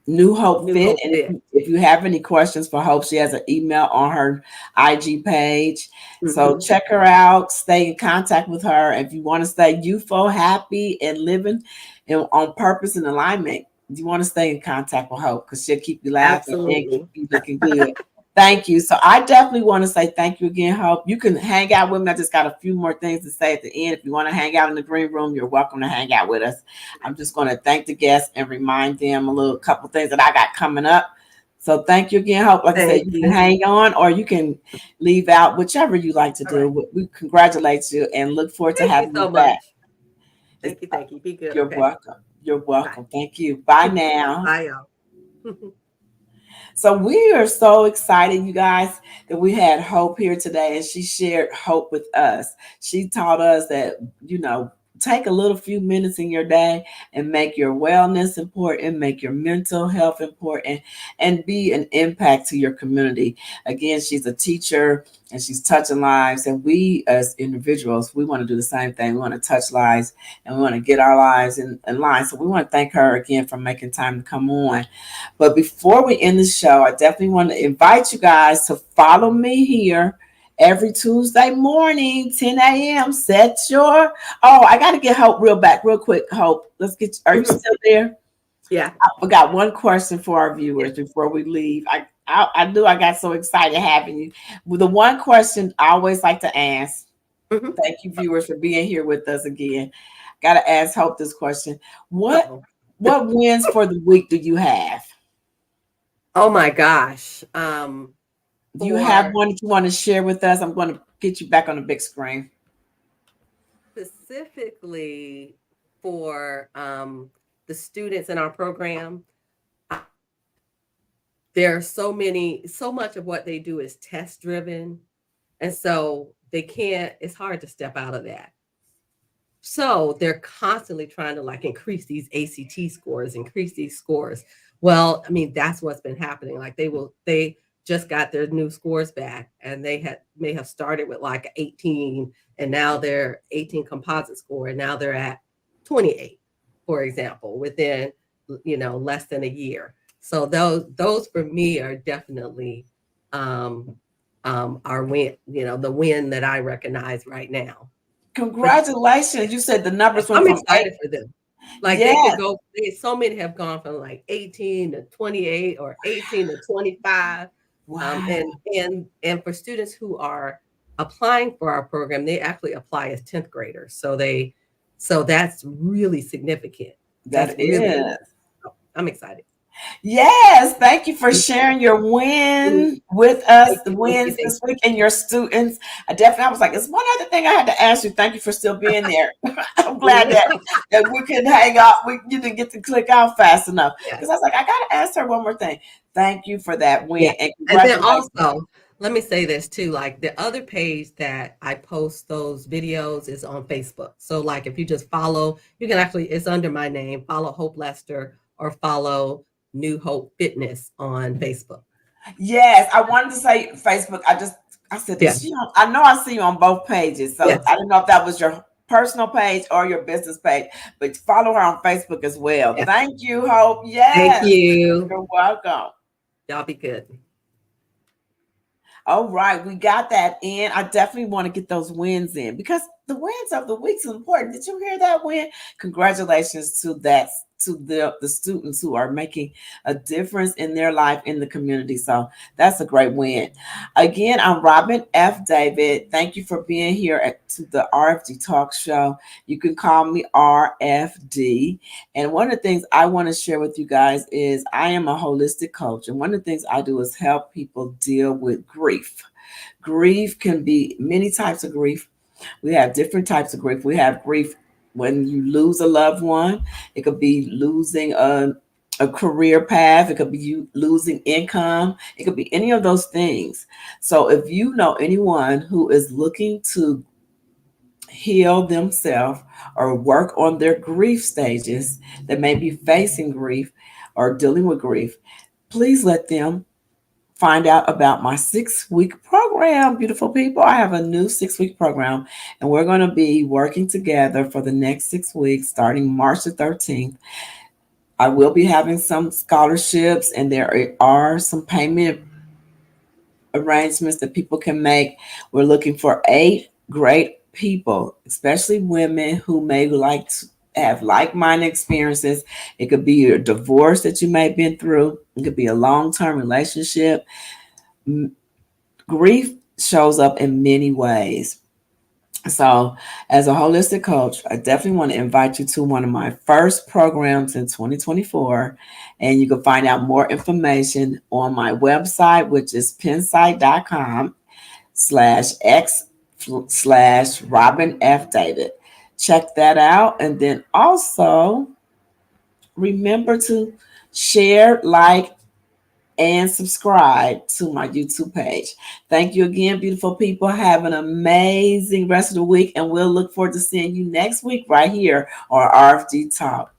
Speaker 1: New Hope
Speaker 2: New
Speaker 1: Fit.
Speaker 2: Hope
Speaker 1: And
Speaker 2: Fit.
Speaker 1: if you have any questions for Hope, she has an email on her IG page. So
Speaker 2: Hmm.
Speaker 1: check her out, stay in contact with her. If you want to stay youthful, happy, and living on purpose and alignment, you want to stay in contact with Hope because she'll keep you laughing and keep
Speaker 2: Absolutely.
Speaker 1: you looking good. Thank you. So I definitely want to say thank you again, Hope. You can hang out with me. I just got a few more things to say at the end. If you want to hang out in the green room, you're welcome to hang out with us. I'm just going to thank the guests and remind them a little couple things that I got coming up. So thank you again, Hope. Like I said,
Speaker 2: Thank
Speaker 1: you can
Speaker 2: you.
Speaker 1: hang on or you can leave out, whichever you like to
Speaker 2: All right.
Speaker 1: do. We congratulate you and look forward to
Speaker 2: Thank you
Speaker 1: having you
Speaker 2: so
Speaker 1: back.
Speaker 2: much.
Speaker 1: It's,
Speaker 2: Thank you. Thank you. Be good.
Speaker 1: you're
Speaker 2: Okay.
Speaker 1: welcome. You're
Speaker 2: Bye.
Speaker 1: welcome. Thank you. Bye now.
Speaker 2: Bye, y'all.
Speaker 1: So we are so excited, you guys, that we had Hope here today, and she shared hope with us. She taught us that, take a little few minutes in your day and make your wellness important, make your mental health important, and be an impact to your community. Again, she's a teacher and she's touching lives. And we as individuals, we want to do the same thing. We want to touch lives and we want to get our lives in line. So we want to thank her again for making time to come on. But before we end the show, I definitely want to invite you guys to follow me here every Tuesday morning, 10 a.m. Set your. Oh, I got to get Hope real quick. Hope, let's get. Are you still there?
Speaker 2: Yeah.
Speaker 1: I got one question for our viewers before we leave. I knew I got so excited having you. Well, the one question I always like to ask.
Speaker 2: Mhm.
Speaker 1: Thank you, viewers, for being here with us again. Got to ask Hope this question. What
Speaker 2: Uh-oh.
Speaker 1: what wins for the week do you have?
Speaker 2: Oh my gosh.
Speaker 1: Do you have
Speaker 2: For
Speaker 1: one that you want to share with us? I'm going to get you back on the big screen.
Speaker 2: specifically for the students in our program, uh, there are so much of what they do is test driven. And so they can't, it's hard to step out of that. So they're constantly trying to like increase these ACT scores, increase these scores. Well, I mean, that's what's been happening. Like they just got their new scores back and they may have started with like 18 and now they're 18 composite score and now they're at 28, for example, within, less than a year. So those for me are definitely um our win, the win that I recognize right now. But
Speaker 1: Congratulations. You said the numbers went
Speaker 2: I'm
Speaker 1: from eight.
Speaker 2: excited for them. Like they could
Speaker 1: Yes.
Speaker 2: go, so many have gone from like 18 to 28 or 18 to 25.
Speaker 1: Wow.
Speaker 2: And for students who are applying for our program, they actually apply as 10th graders. So that's really significant. That's
Speaker 1: That
Speaker 2: really,
Speaker 1: is.
Speaker 2: I'm excited.
Speaker 1: Yes, thank you for sharing your win with us,
Speaker 2: Thank
Speaker 1: the
Speaker 2: you, thank you,
Speaker 1: wins
Speaker 2: thank
Speaker 1: this week and your students. I was like, it's one other thing I had to ask you. Thank you for still being there. I'm glad
Speaker 2: you.
Speaker 1: that we could hang out. You didn't get to click out fast enough
Speaker 2: Yeah.
Speaker 1: because I was like, I got to ask her one more thing. Thank you for that
Speaker 2: Yeah.
Speaker 1: win and
Speaker 2: And then
Speaker 1: congratulations.
Speaker 2: also, let me say this too, like the other page that I post those videos is on Facebook. So like if you just follow, you can actually, it's under my name, follow Hope Lester or follow New Hope Fitness on Facebook.
Speaker 1: Yes, I wanted to say Facebook. I said,
Speaker 2: Yeah.
Speaker 1: I know I see you on both pages. So
Speaker 2: Yes.
Speaker 1: I didn't know if that was your personal page or your business page, but follow her on Facebook as well.
Speaker 2: Yeah.
Speaker 1: Thank you, Hope.
Speaker 2: Thank
Speaker 1: Yes,
Speaker 2: you.
Speaker 1: you're welcome.
Speaker 2: Y'all be good.
Speaker 1: All right, we got that in. I definitely want to get those wins in because the wins of the week's important. Did you hear that win? Congratulations to the students who are making a difference in their life in the community. So that's a great win. Again, I'm Robin F. David. Thank you for being here to the RFD Talk Show. You can call me RFD. And one of the things I want to share with you guys is I am a holistic coach. And one of the things I do is help people deal with grief. Grief can be many types of grief. We have different types of grief. We have grief when you lose a loved one. It could be losing a career path. It could be you losing income. It could be any of those things. So if you know anyone who is looking to heal themselves or work on their grief stages that may be facing grief or dealing with grief, please let them find out about my 6-week program. Beautiful people, I have a new 6-week program, and we're going to be working together for the next 6 weeks starting March the 13th. I will be having some scholarships, and there are some payment arrangements that people can make. We're looking for 8 great people, especially women who may like to have like-minded experiences. It could be a divorce that you may have been through. It could be a long-term relationship. Grief shows up in many ways. So, as a holistic coach, I definitely want to invite you to one of my first programs in 2024. And you can find out more information on my website, which is pensight.com/x/Robin F. David. Check that out. And then also remember to share, like, and subscribe to my YouTube page. Thank you again, beautiful people. Have an amazing rest of the week, and we'll look forward to seeing you next week right here on RFD Talk.